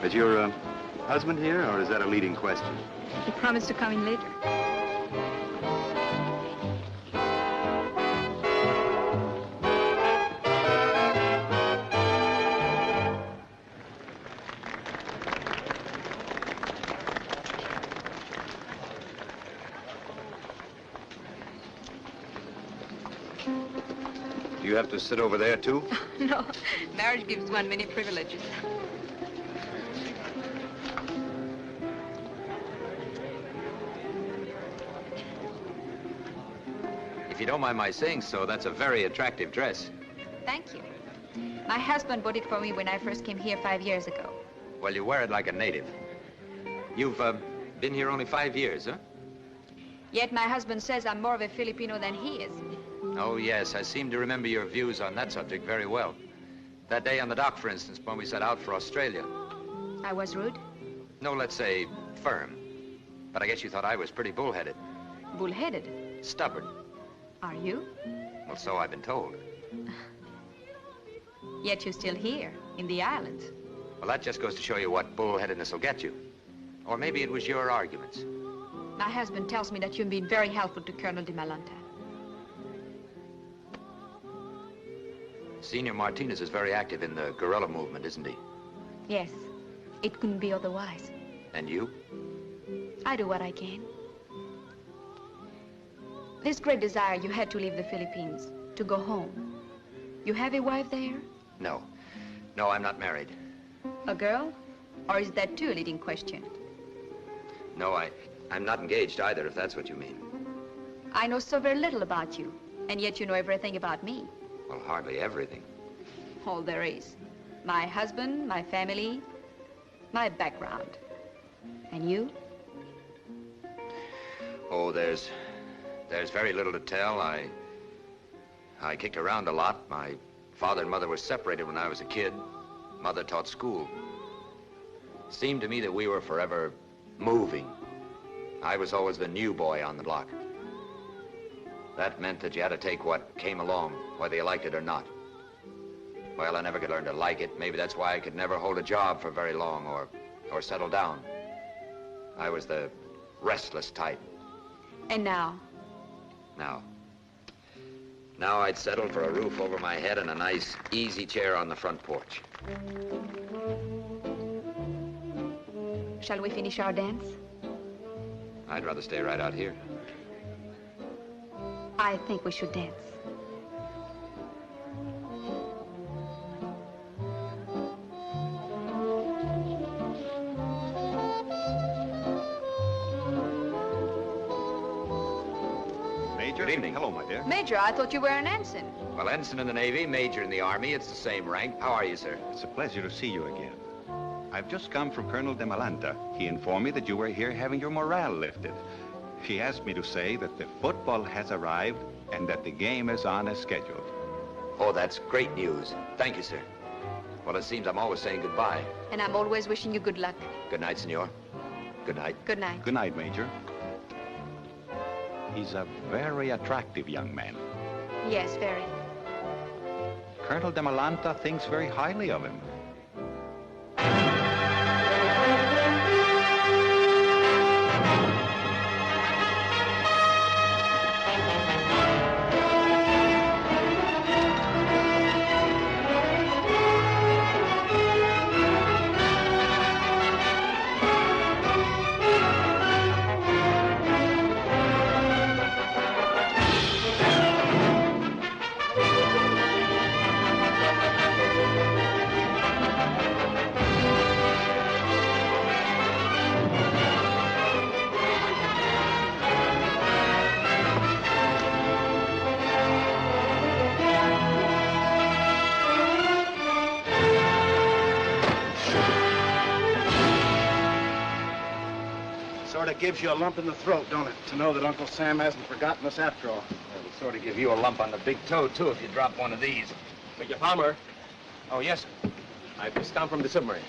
Is your husband here, or is that a leading question? He promised to come in later. Do you have to sit over there, too? No, marriage gives one many privileges. If you don't mind my saying so, that's a very attractive dress. Thank you. My husband bought it for me when I first came here 5 years ago. Well, you wear it like a native. You've been here only 5 years, huh? Yet my husband says I'm more of a Filipino than he is. Oh, yes, I seem to remember your views on that subject very well. That day on the dock, for instance, when we set out for Australia. I was rude? No, let's say firm. But I guess you thought I was pretty bullheaded. Bullheaded? Stubborn. Are you? Well, so I've been told. Yet you're still here, in the islands. Well, that just goes to show you what bullheadedness will get you. Or maybe it was your arguments. My husband tells me that you've been very helpful to Colonel de Malanta. Senor Martinez is very active in the guerrilla movement, isn't he? Yes. It couldn't be otherwise. And you? I do what I can. This great desire you had to leave the Philippines, to go home. You have a wife there? No. No, I'm not married. A girl? Or is that too a leading question? No, I'm not engaged either, if that's what you mean. I know so very little about you, and yet you know everything about me. Well, hardly everything. All there is. My husband, my family, my background. And you? Oh, there's very little to tell. I kicked around a lot. My father and mother were separated when I was a kid. Mother taught school. Seemed to me that we were forever moving. I was always the new boy on the block. That meant that you had to take what came along, whether you liked it or not. Well, I never could learn to like it. Maybe that's why I could never hold a job for very long or settle down. I was the restless type. And now? Now I'd settle for a roof over my head and a nice, easy chair on the front porch. Shall we finish our dance? I'd rather stay right out here. I think we should dance. Major? Good evening. Hello, my dear. Major, I thought you were an ensign. Well, ensign in the Navy, major in the Army, it's the same rank. How are you, sir? It's a pleasure to see you again. I've just come from Colonel de Malanta. He informed me that you were here having your morale lifted. He asked me to say that the football has arrived and that the game is on as scheduled. Oh, that's great news. Thank you, sir. Well, it seems I'm always saying goodbye. And I'm always wishing you good luck. Good night, senor. Good night. Good night. Good night, Major. He's a very attractive young man. Yes, very. Colonel de Malanta thinks very highly of him. Sort of gives you a lump in the throat, don't it, to know that Uncle Sam hasn't forgotten us after all. It'll sort of give you a lump on the big toe, too, if you drop one of these. Major Palmer. Oh, yes, sir. I've just come from the submarine.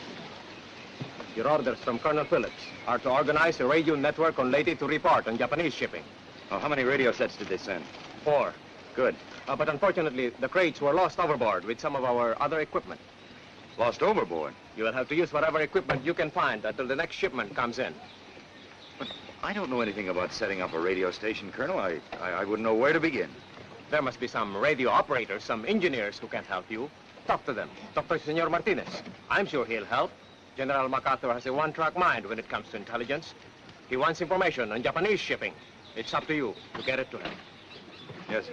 Your orders from Colonel Phillips are to organize a radio network on Leyte to report on Japanese shipping. Oh, how many radio sets did they send? 4. Good. But unfortunately, the crates were lost overboard with some of our other equipment. Lost overboard? You will have to use whatever equipment you can find until the next shipment comes in. But I don't know anything about setting up a radio station, Colonel. I wouldn't know where to begin. There must be some radio operators, some engineers who can help you. Talk to them. Talk to Senor Martinez. I'm sure he'll help. General MacArthur has a one-track mind when it comes to intelligence. He wants information on Japanese shipping. It's up to you to get it to him. Yes, sir.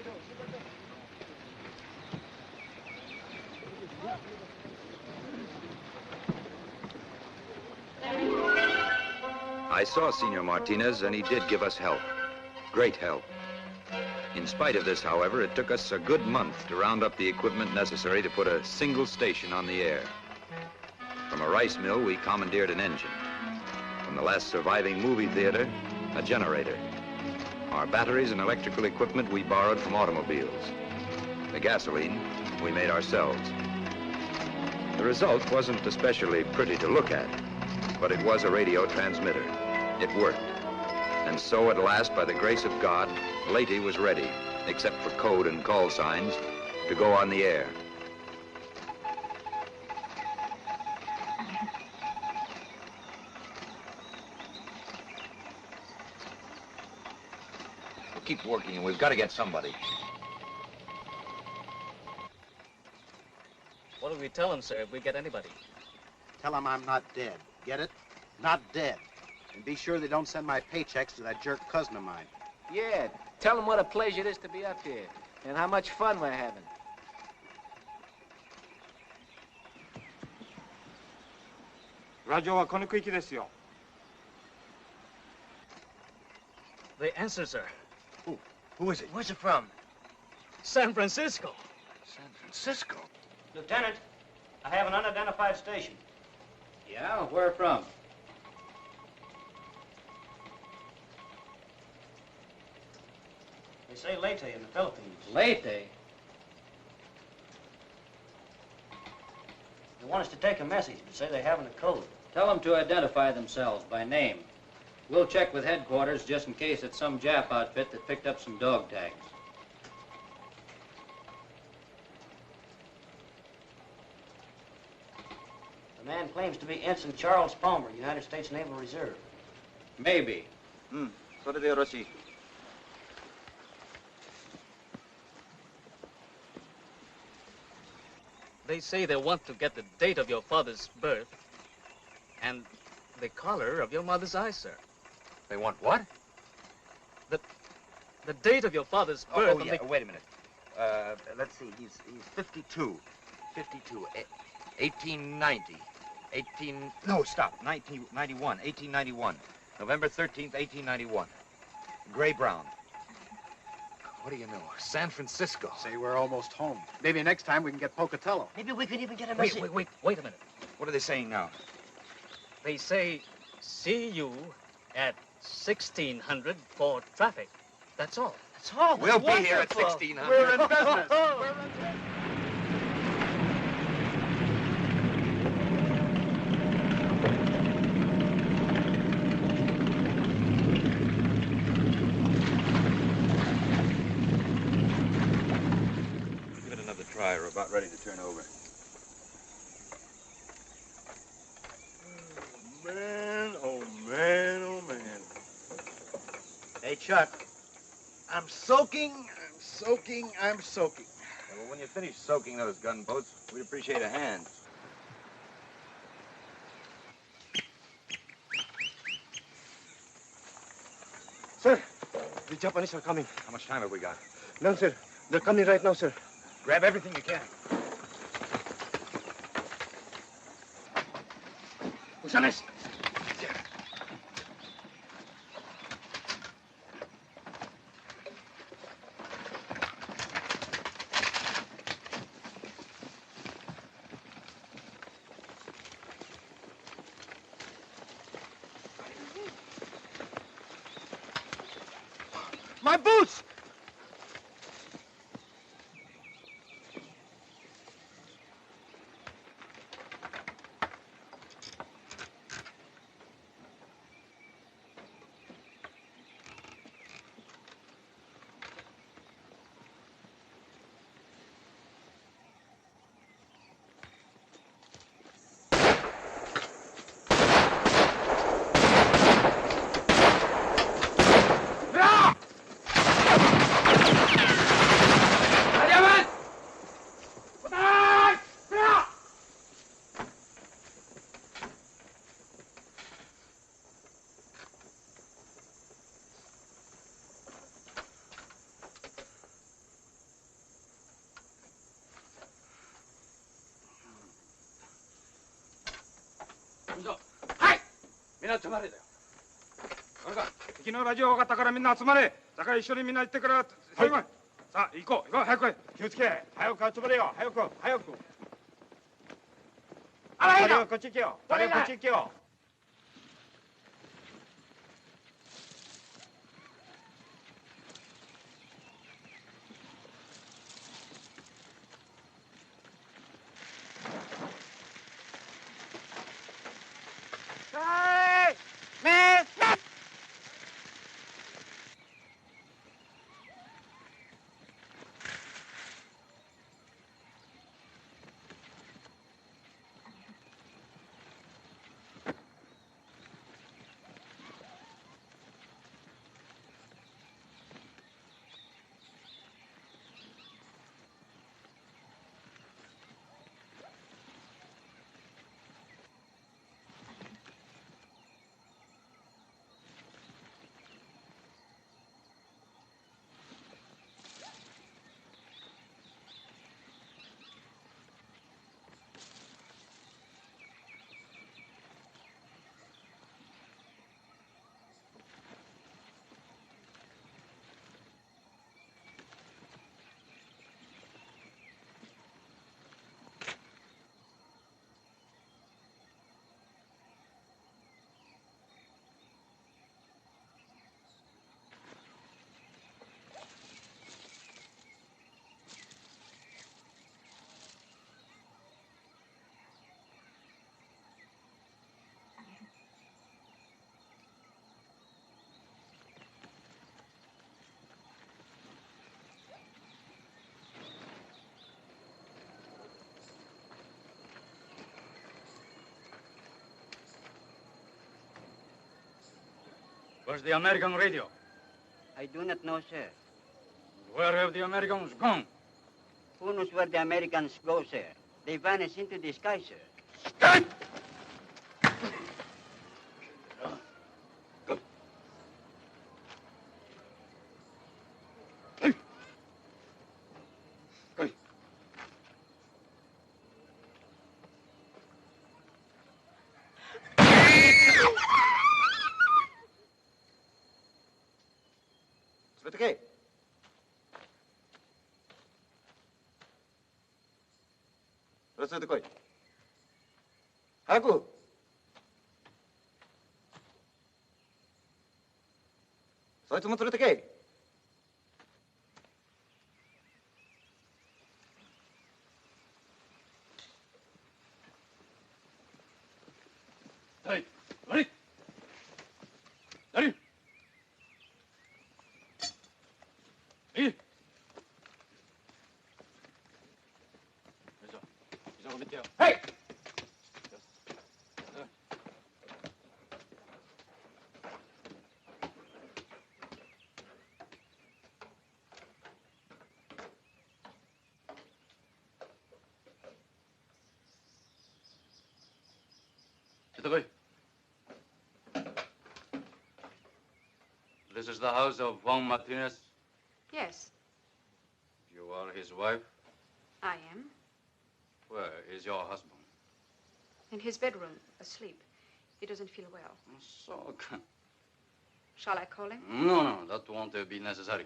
I saw Senor Martinez, and he did give us help. Great help. In spite of this, however, it took us a good month to round up the equipment necessary to put a single station on the air. From a rice mill, we commandeered an engine. From the last surviving movie theater, a generator. Our batteries and electrical equipment we borrowed from automobiles. The gasoline we made ourselves. The result wasn't especially pretty to look at, but it was a radio transmitter. It worked. And so at last, by the grace of God, Leyte was ready, except for code and call signs, to go on the air. We'll keep working, and we've got to get somebody. What do we tell him, sir, if we get anybody? Tell him I'm not dead. Get it? Not dead. And be sure they don't send my paychecks to that jerk cousin of mine. Yeah, tell him what a pleasure it is to be up here and how much fun we're having. They answer, sir. Who is it? Where's it from? San Francisco. San Francisco? Lieutenant, I have an unidentified station. Yeah? Where from? They say Leyte in the Philippines. Leyte? They want us to take a message, but say they haven't a code. Tell them to identify themselves by name. We'll check with headquarters just in case it's some Jap outfit that picked up some dog tags. The man claims to be Ensign Charles Palmer, United States Naval Reserve. Maybe. それでよろしい。They say they want to get the date of your father's birth and the color of your mother's eyes, sir. They want what? The date of your father's birth. Oh, yeah. Wait a minute. Let's see. He's 52. 52. 1890. No, stop. 1991. 1891. November 13th, 1891. Gray-brown. What do you know? San Francisco. Say, we're almost home. Maybe next time we can get Pocatello. Maybe we could even get a Wait a minute. What are they saying now? They say, see you at 1600 for traffic. That's all. That's all. We'll be here at 1600. We're in business. We're in business. Give it another try. We're about ready to turn over. Man, oh man, oh man. Hey, Chuck. I'm soaking. Yeah, well, when you finish soaking those gunboats, we'd appreciate a hand. Sir, the Japanese are coming. How much time have we got? None, sir. They're coming right now, sir. Grab everything you can. Usanes. My boots!はいみんな集まれだよあれか敵のラジオ分かったからみんな集まれだから一緒にみんな行ってからはいさあ行こう早く来い気をつけ早く集まれよ早くあらいいなこっち行けよこっち行けよWhere's the American radio? I do not know, sir. Where have the Americans gone? Who knows where the Americans go, sir? They vanish into the sky, sir. 連れてこい。早く。そいつも連れてけ。はい、あれ何いいはい This is the house of Juan Martinez. Yes, You are his wife. I am. Where is your husband? In his bedroom, asleep. He doesn't feel well. So, Shall I call him? no, that won't be necessary.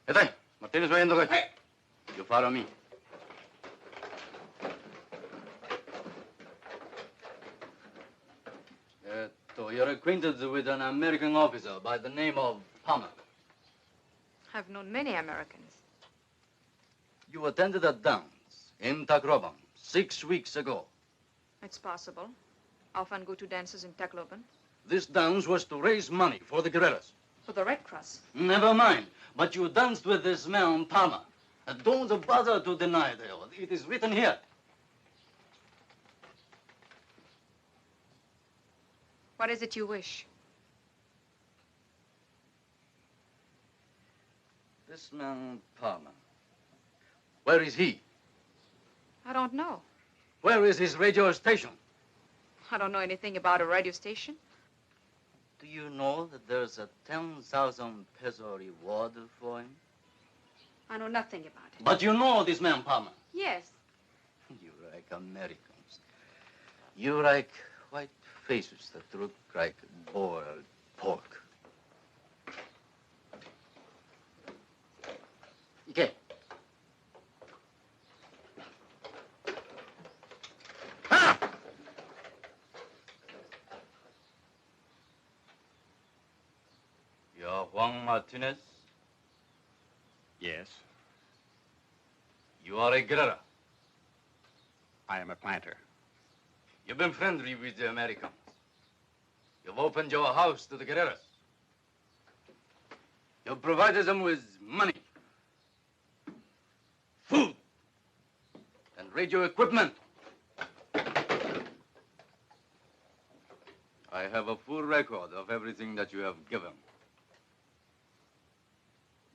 Hey, Martinez, way in the way. You follow me. You're acquainted with an American officer by the name of Palmer. I've known many Americans. You attended a dance in Tacloban 6 weeks ago. It's possible. I often go to dances in Tacloban. This dance was to raise money for the guerrillas. For the Red Cross. Never mind. But you danced with this man, Palmer. And don't bother to deny it. It is written here. What is it you wish? This man, Palmer. Where is he? I don't know. Where is his radio station? I don't know anything about a radio station. Do you know that there's a 10,000 peso reward for him? I know nothing about it. But you know this man, Palmer. Yes. You like Americans. You like white faces that look like boiled pork. Okay. You're Juan Martinez? Yes. You are a guerrilla. I am a planter. You've been friendly with the Americans. You've opened your house to the guerrillas. You've provided them with money, food, and radio equipment. I have a full record of everything that you have given.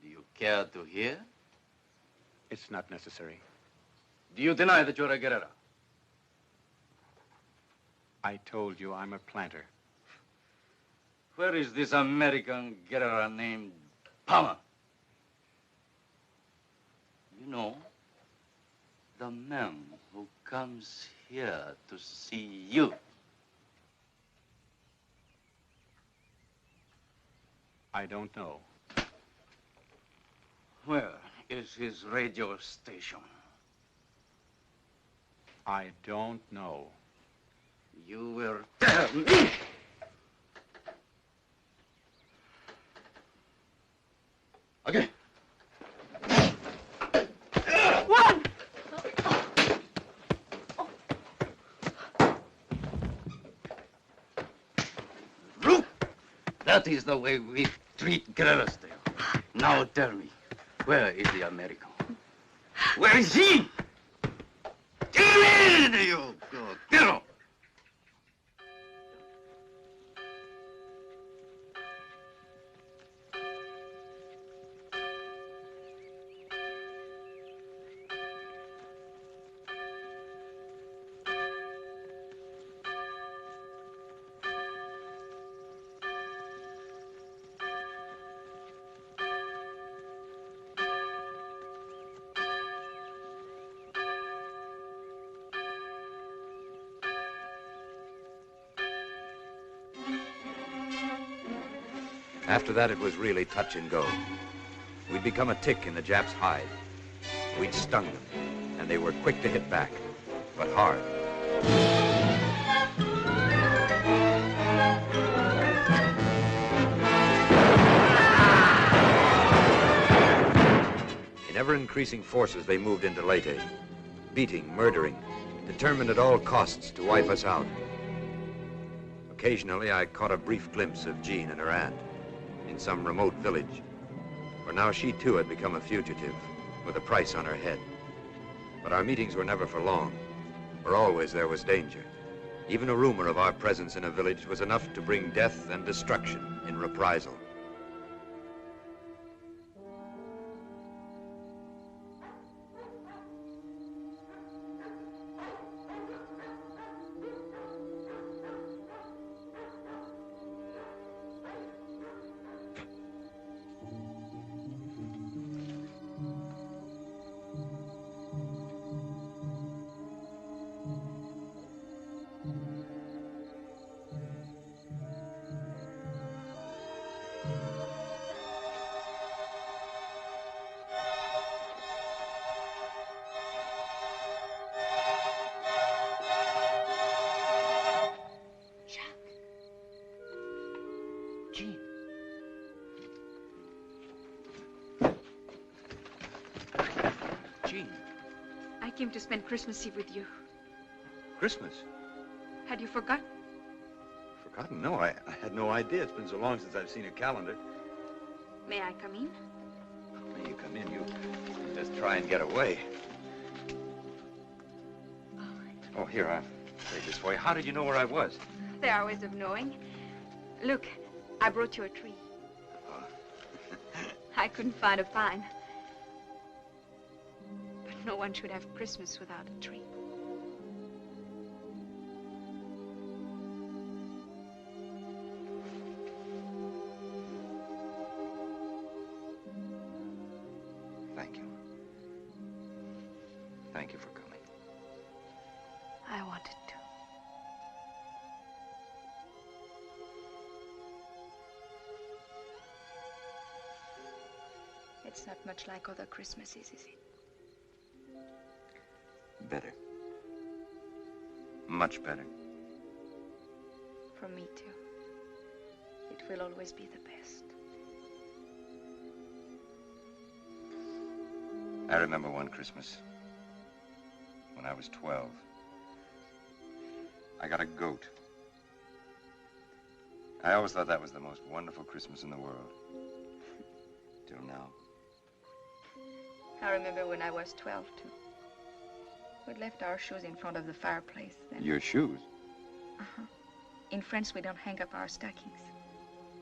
Do you care to hear? It's not necessary. Do you deny that you're a guerrilla? I told you I'm a planter. Where is this American guerrilla named Palmer? You know, the man who comes here to see you. I don't know. Where is his radio station? I don't know. You will tell me! Okay. One! Look! That is the way we treat guerrillas there. Now tell me, where is the American? Where is he? Get in, you girl! After that, it was really touch and go. We'd become a tick in the Japs' hide. We'd stung them, and they were quick to hit back. but hard. In ever-increasing forces, they moved into Leyte, beating, murdering, determined at all costs to wipe us out. Occasionally, I caught a brief glimpse of Jean and her aunt in some remote village, for now she too had become a fugitive with a price on her head. But our meetings were never for long, for always there was danger. Even a rumor of our presence in a village was enough to bring death and destruction in reprisal. I came to spend Christmas Eve with you. Christmas? Had you forgotten? Forgotten? No, I had no idea. It's been so long since I've seen a calendar. May I come in? When you come in, you just try and get away. Oh, here, I'll take this for you. How did you know where I was? There are ways of knowing. Look, I brought you a tree. I couldn't find a pine. But no one should have Christmas without a tree. Thank you. Thank you for coming. I wanted to. It's not much like other Christmases, is it? Better. Much better. For me, too. It will always be the best. I remember one Christmas when I was 12. I got a goat. I always thought that was the most wonderful Christmas in the world. Till now. I remember when I was 12, too. We'd left our shoes in front of the fireplace then. Your shoes? Uh-huh. In France, we don't hang up our stockings.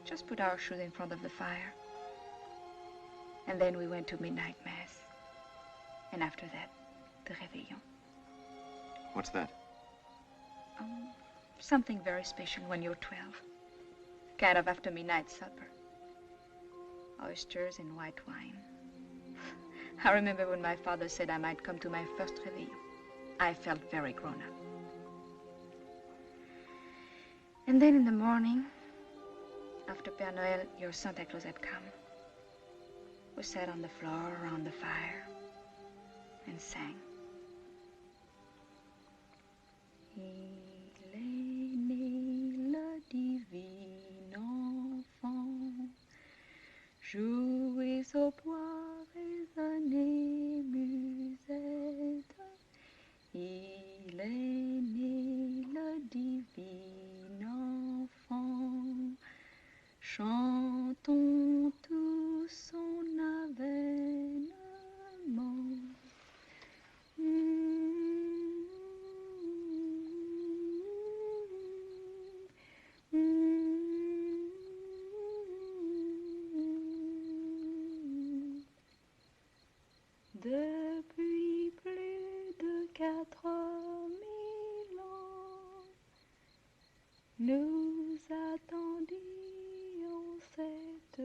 Just put our shoes in front of the fire. And then we went to midnight mass. And after that, the réveillon. What's that? Something very special when you're 12. Kind of after midnight supper. Oysters and white wine. I remember when my father said I might come to my first réveillon. I felt very grown up. And then in the morning, after Père Noël, your Santa Claus had come. We sat on the floor around the fire and sang. Il est né le divin enfant, jouez au bois, résonnez musette. Il est né le divin enfant, chantons tous son avènement. Depuis plus de 4000 ans, nous attendions cette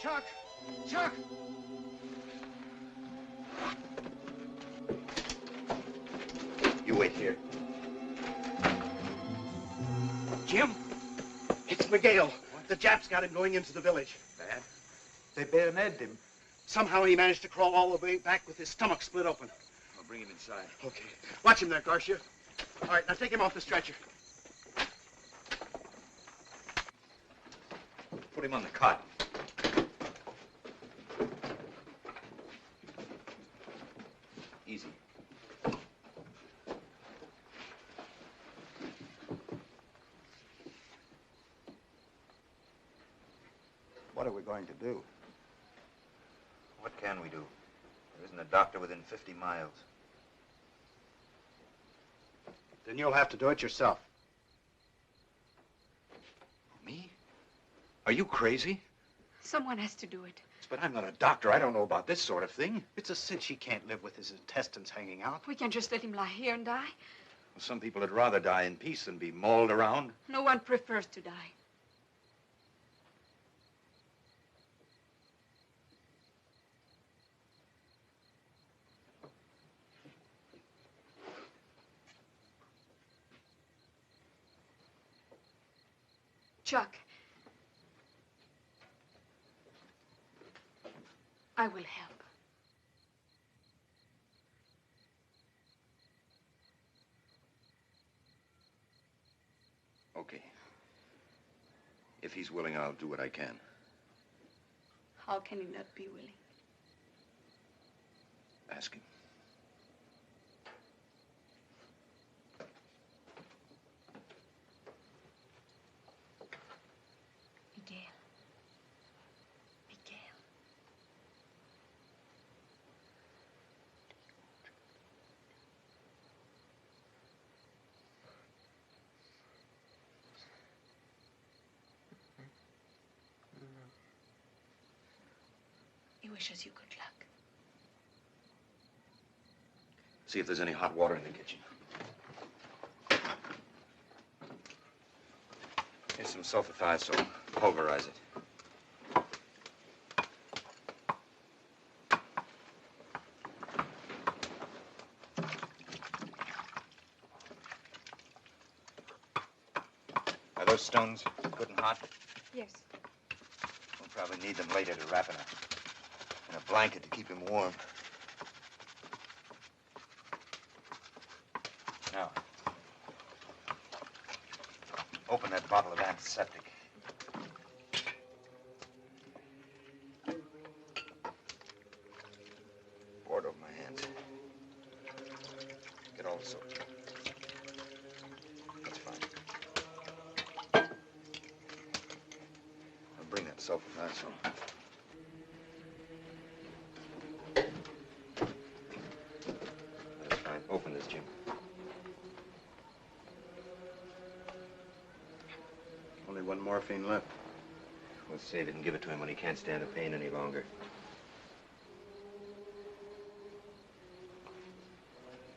Chuck! Chuck! You wait here. Jim, it's Miguel. The Japs got him going into the village. Bad? They bayoneted him. Somehow he managed to crawl all the way back with his stomach split open. I'll bring him inside. Okay. Watch him there, Garcia. All right, now take him off the stretcher. Put him on the cot. Easy. What are we going to do? What can we do? There isn't a doctor within 50 miles. Then you'll have to do it yourself. Me? Are you crazy? Someone has to do it. But I'm not a doctor. I don't know about this sort of thing. It's a cinch he can't live with his intestines hanging out. We can't just let him lie here and die. Well, some people would rather die in peace than be mauled around. No one prefers to die. Chuck. I will help. Okay. If he's willing, I'll do what I can. How can he not be willing? Ask him. Miguel. Miguel. He wishes you good luck. See if there's any hot water in the kitchen. Here's some sulfathiazole. Pulverize it. Are those stones good and hot? Yes. We'll probably need them later to wrap in a blanket to keep him warm. Now, open that bottle of antiseptic. Pour it over my hands. Get all the soap. That's fine. I'll bring that sulfathiazole. That's fine. Open this, Jim. Only one morphine left. We'll save it and give it to him when he can't stand the pain any longer.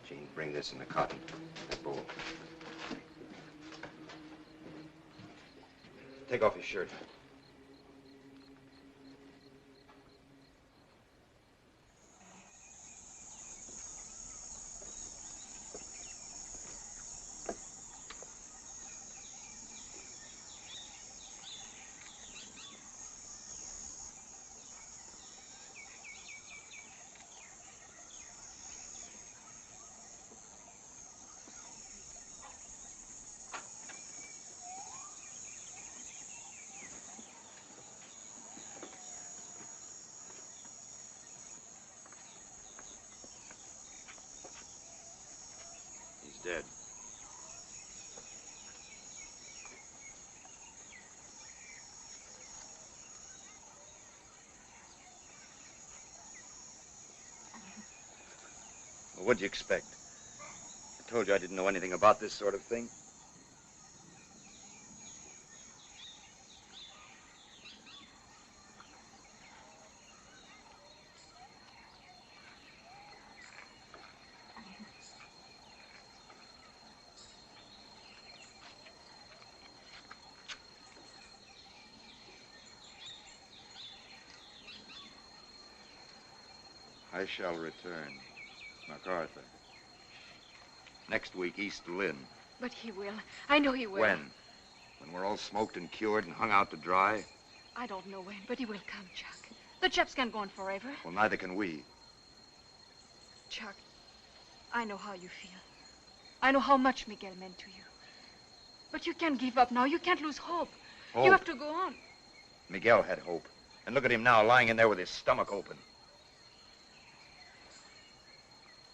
Gene, bring this in the cotton, that bowl. Take off your shirt. Dead. Well, what'd you expect? I told you I didn't know anything about this sort of thing. I shall return. MacArthur. Next week, East Lynn. But he will. I know he will. When? When we're all smoked and cured and hung out to dry? I don't know when, but he will come, Chuck. The Japs can't go on forever. Well, neither can we. Chuck, I know how you feel. I know how much Miguel meant to you. But you can't give up now. You can't lose hope. Hope? You have to go on. Miguel had hope. And look at him now, lying in there with his stomach open.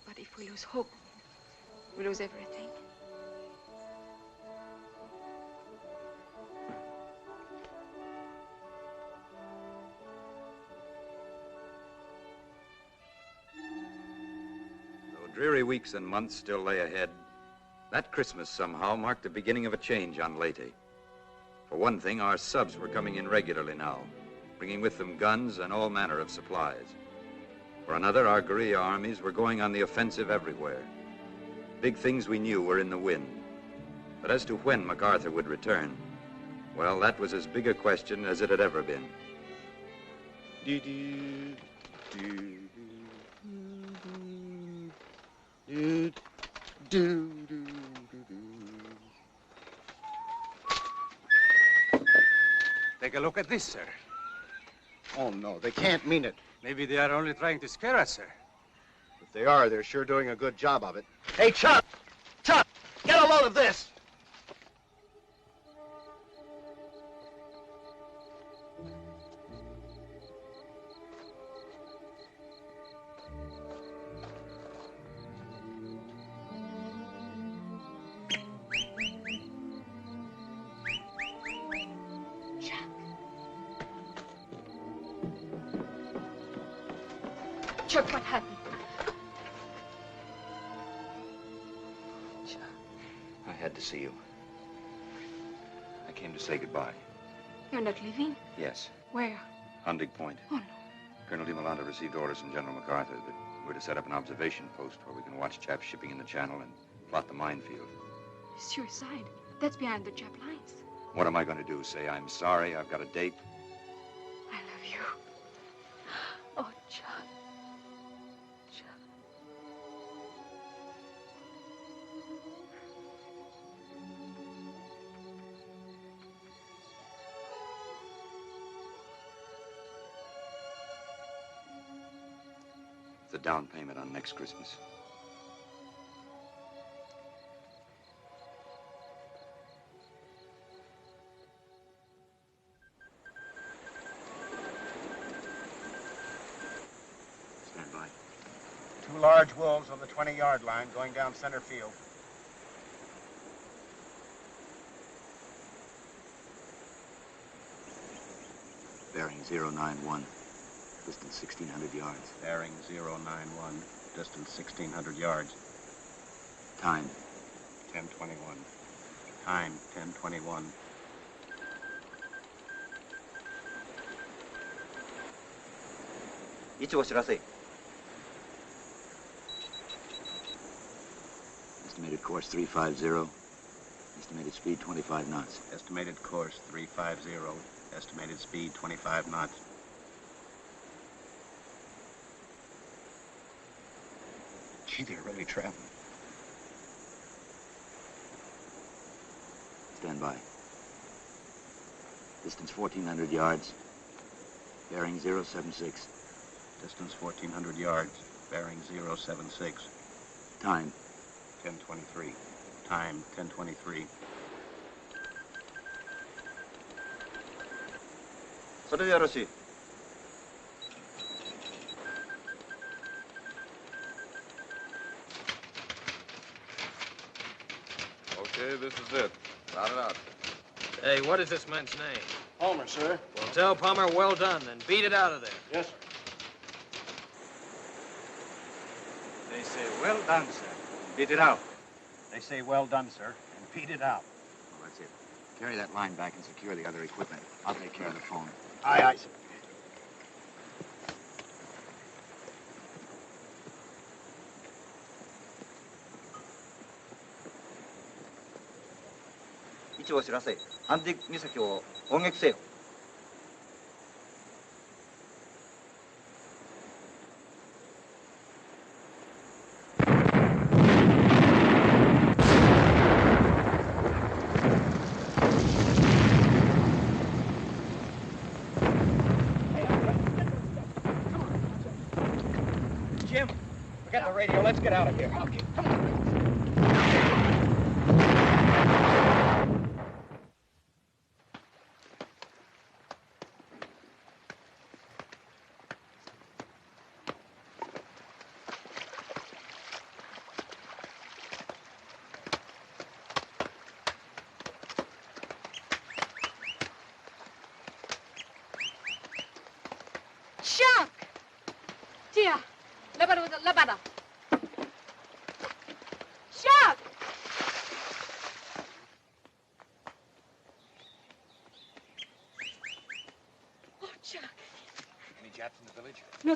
But if we lose hope, we lose everything. Though dreary weeks and months still lay ahead, that Christmas somehow marked the beginning of a change on Leyte. For one thing, our subs were coming in regularly now, bringing with them guns and all manner of supplies. For another, our guerrilla armies were going on the offensive everywhere. Big things we knew were in the wind. But as to when MacArthur would return, well, that was as big a question as it had ever been. Take a look at this, sir. Oh, no, they can't mean it. Maybe they are only trying to scare us, sir. If they are, they're sure doing a good job of it. Hey, Chuck! Chuck! Get a load of this! Chuck, what happened? I had to see you. I came to say goodbye. You're not leaving? Yes. Where? Hunting Point. Oh, no. Colonel DiMolanda received orders from General MacArthur that we're to set up an observation post where we can watch Japs shipping in the channel and plot the minefield. Suicide. That's behind the Jap lines. What am I going to do? Say I'm sorry, I've got a date? I love you. Oh, Chuck. The down payment on next Christmas. Stand by. 2 large wolves on the 20-yard line going down center field. Bearing 091. Distance 1,600 yards. Bearing 091, distance 1,600 yards. Time. 10:21. Time 10:21. Estimated course 350. Estimated speed 25 knots. Estimated course 350. Estimated speed 25 knots. Gee, they're really traveling. Stand by. Distance 1,400 yards. Bearing 076. Distance 1,400 yards. Bearing 076. Time. 10:23. Time 10:23. それでよろしい。Okay, this is it. Rout it out. Hey, what is this man's name? Palmer, sir. Well, tell Palmer well done and beat it out of there. Yes, sir. They say, well done, sir. Beat it out. They say, well done, sir, and beat it out. Well, that's it. Carry that line back and secure the other equipment. I'll take care of the phone. Aye, aye, sir.位置を知らせ、ハンディ岬を砲撃せよ。radio. Let's get out of here. Okay, come on. Chuck! Tia, labada. Chuck! Oh, Chuck. Any Japs in the village? No,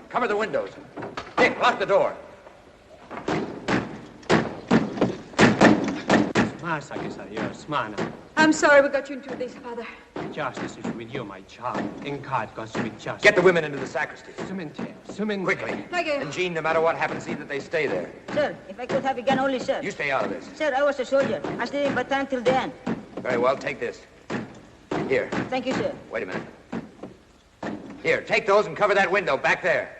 Cover the windows. Dick, lock the door. I'm sorry we got you into this, Father. Justice is with you, my child. And God goes with justice. Get the women into the sacristy. Quickly. And Jean, no matter what happens, see that they stay there. Sir, if I could have a gun only, sir. You stay out of this. Sir, I was a soldier. I stayed in Bataan till the end. Very well, take this. Here. Thank you, sir. Wait a minute. Here, take those and cover that window back there.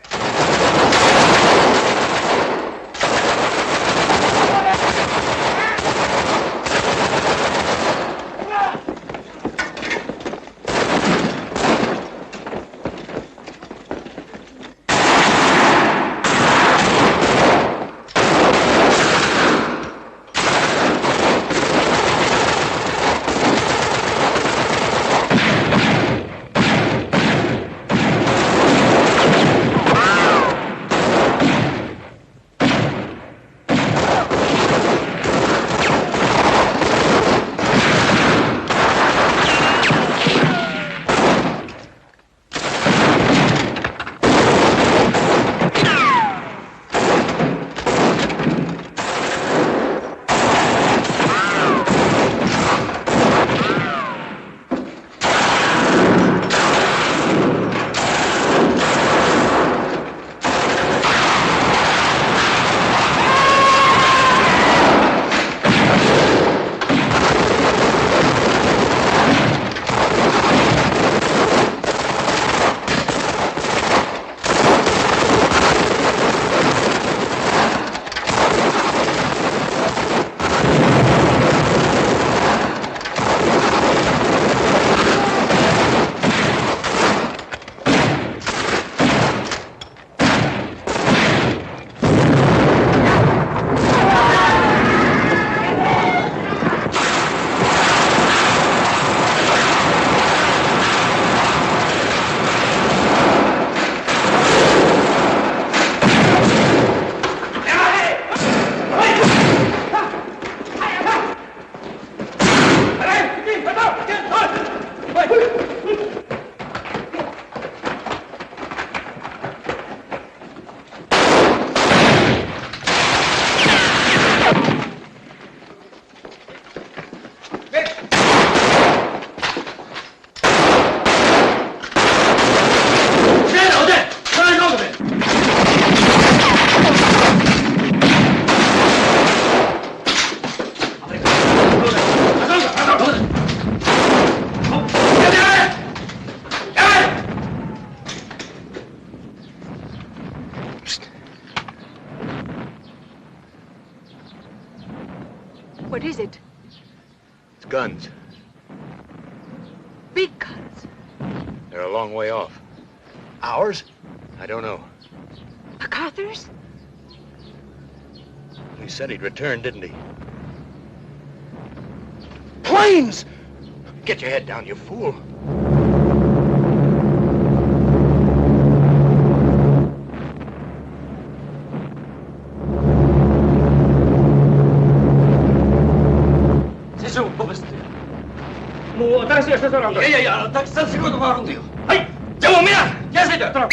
guns. Big guns. They're a long way off. Ours? I don't know. MacArthur's? He said he'd return, didn't he? Planes! Get your head down, you fool. 뭐 다시 해서라도. 야야야, 닭산 쓰고도 말은데요. 아이, 저거 뭐야? 야세죠. 야다.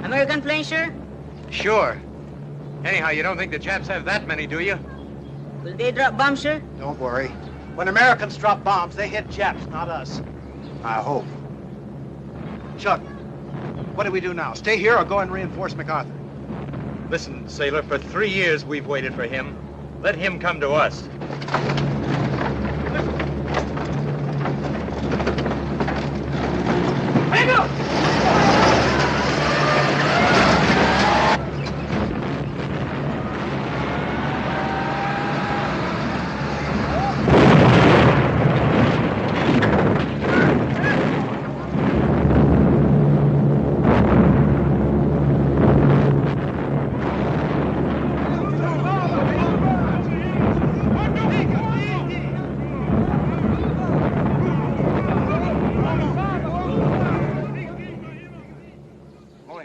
American plane, sir? Sure. Anyhow, you don't think the Japs have that many, do you? Will they drop bombs, sir? Don't worry. When Americans drop bombs, they hit Japs, not us. I hope. Chuck, what do we do now? Stay here or go and reinforce MacArthur? Listen, sailor, for 3 years we've waited for him. Let him come to us. Hang up!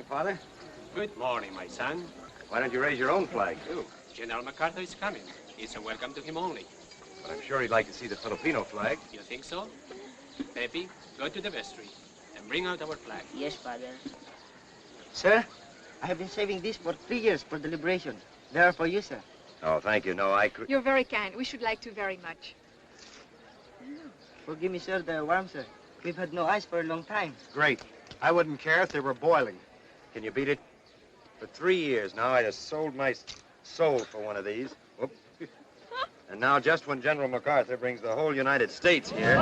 Father? Good morning, my son. Why don't you raise your own flag? Oh, General MacArthur is coming. It's a welcome to him only. But I'm sure he'd like to see the Filipino flag. You think so? Pepe, go to the vestry and bring out our flag. Yes, Father. Sir, I have been saving this for 3 years for the liberation. They are for you, sir. Oh, thank you. No, You're very kind. We should like to very much. Forgive me, sir, they're warm, sir. We've had no ice for a long time. Great. I wouldn't care if they were boiling. Can you beat it? For 3 years now, I'd have sold my soul for one of these. Whoop. And now, just when General MacArthur brings the whole United States here...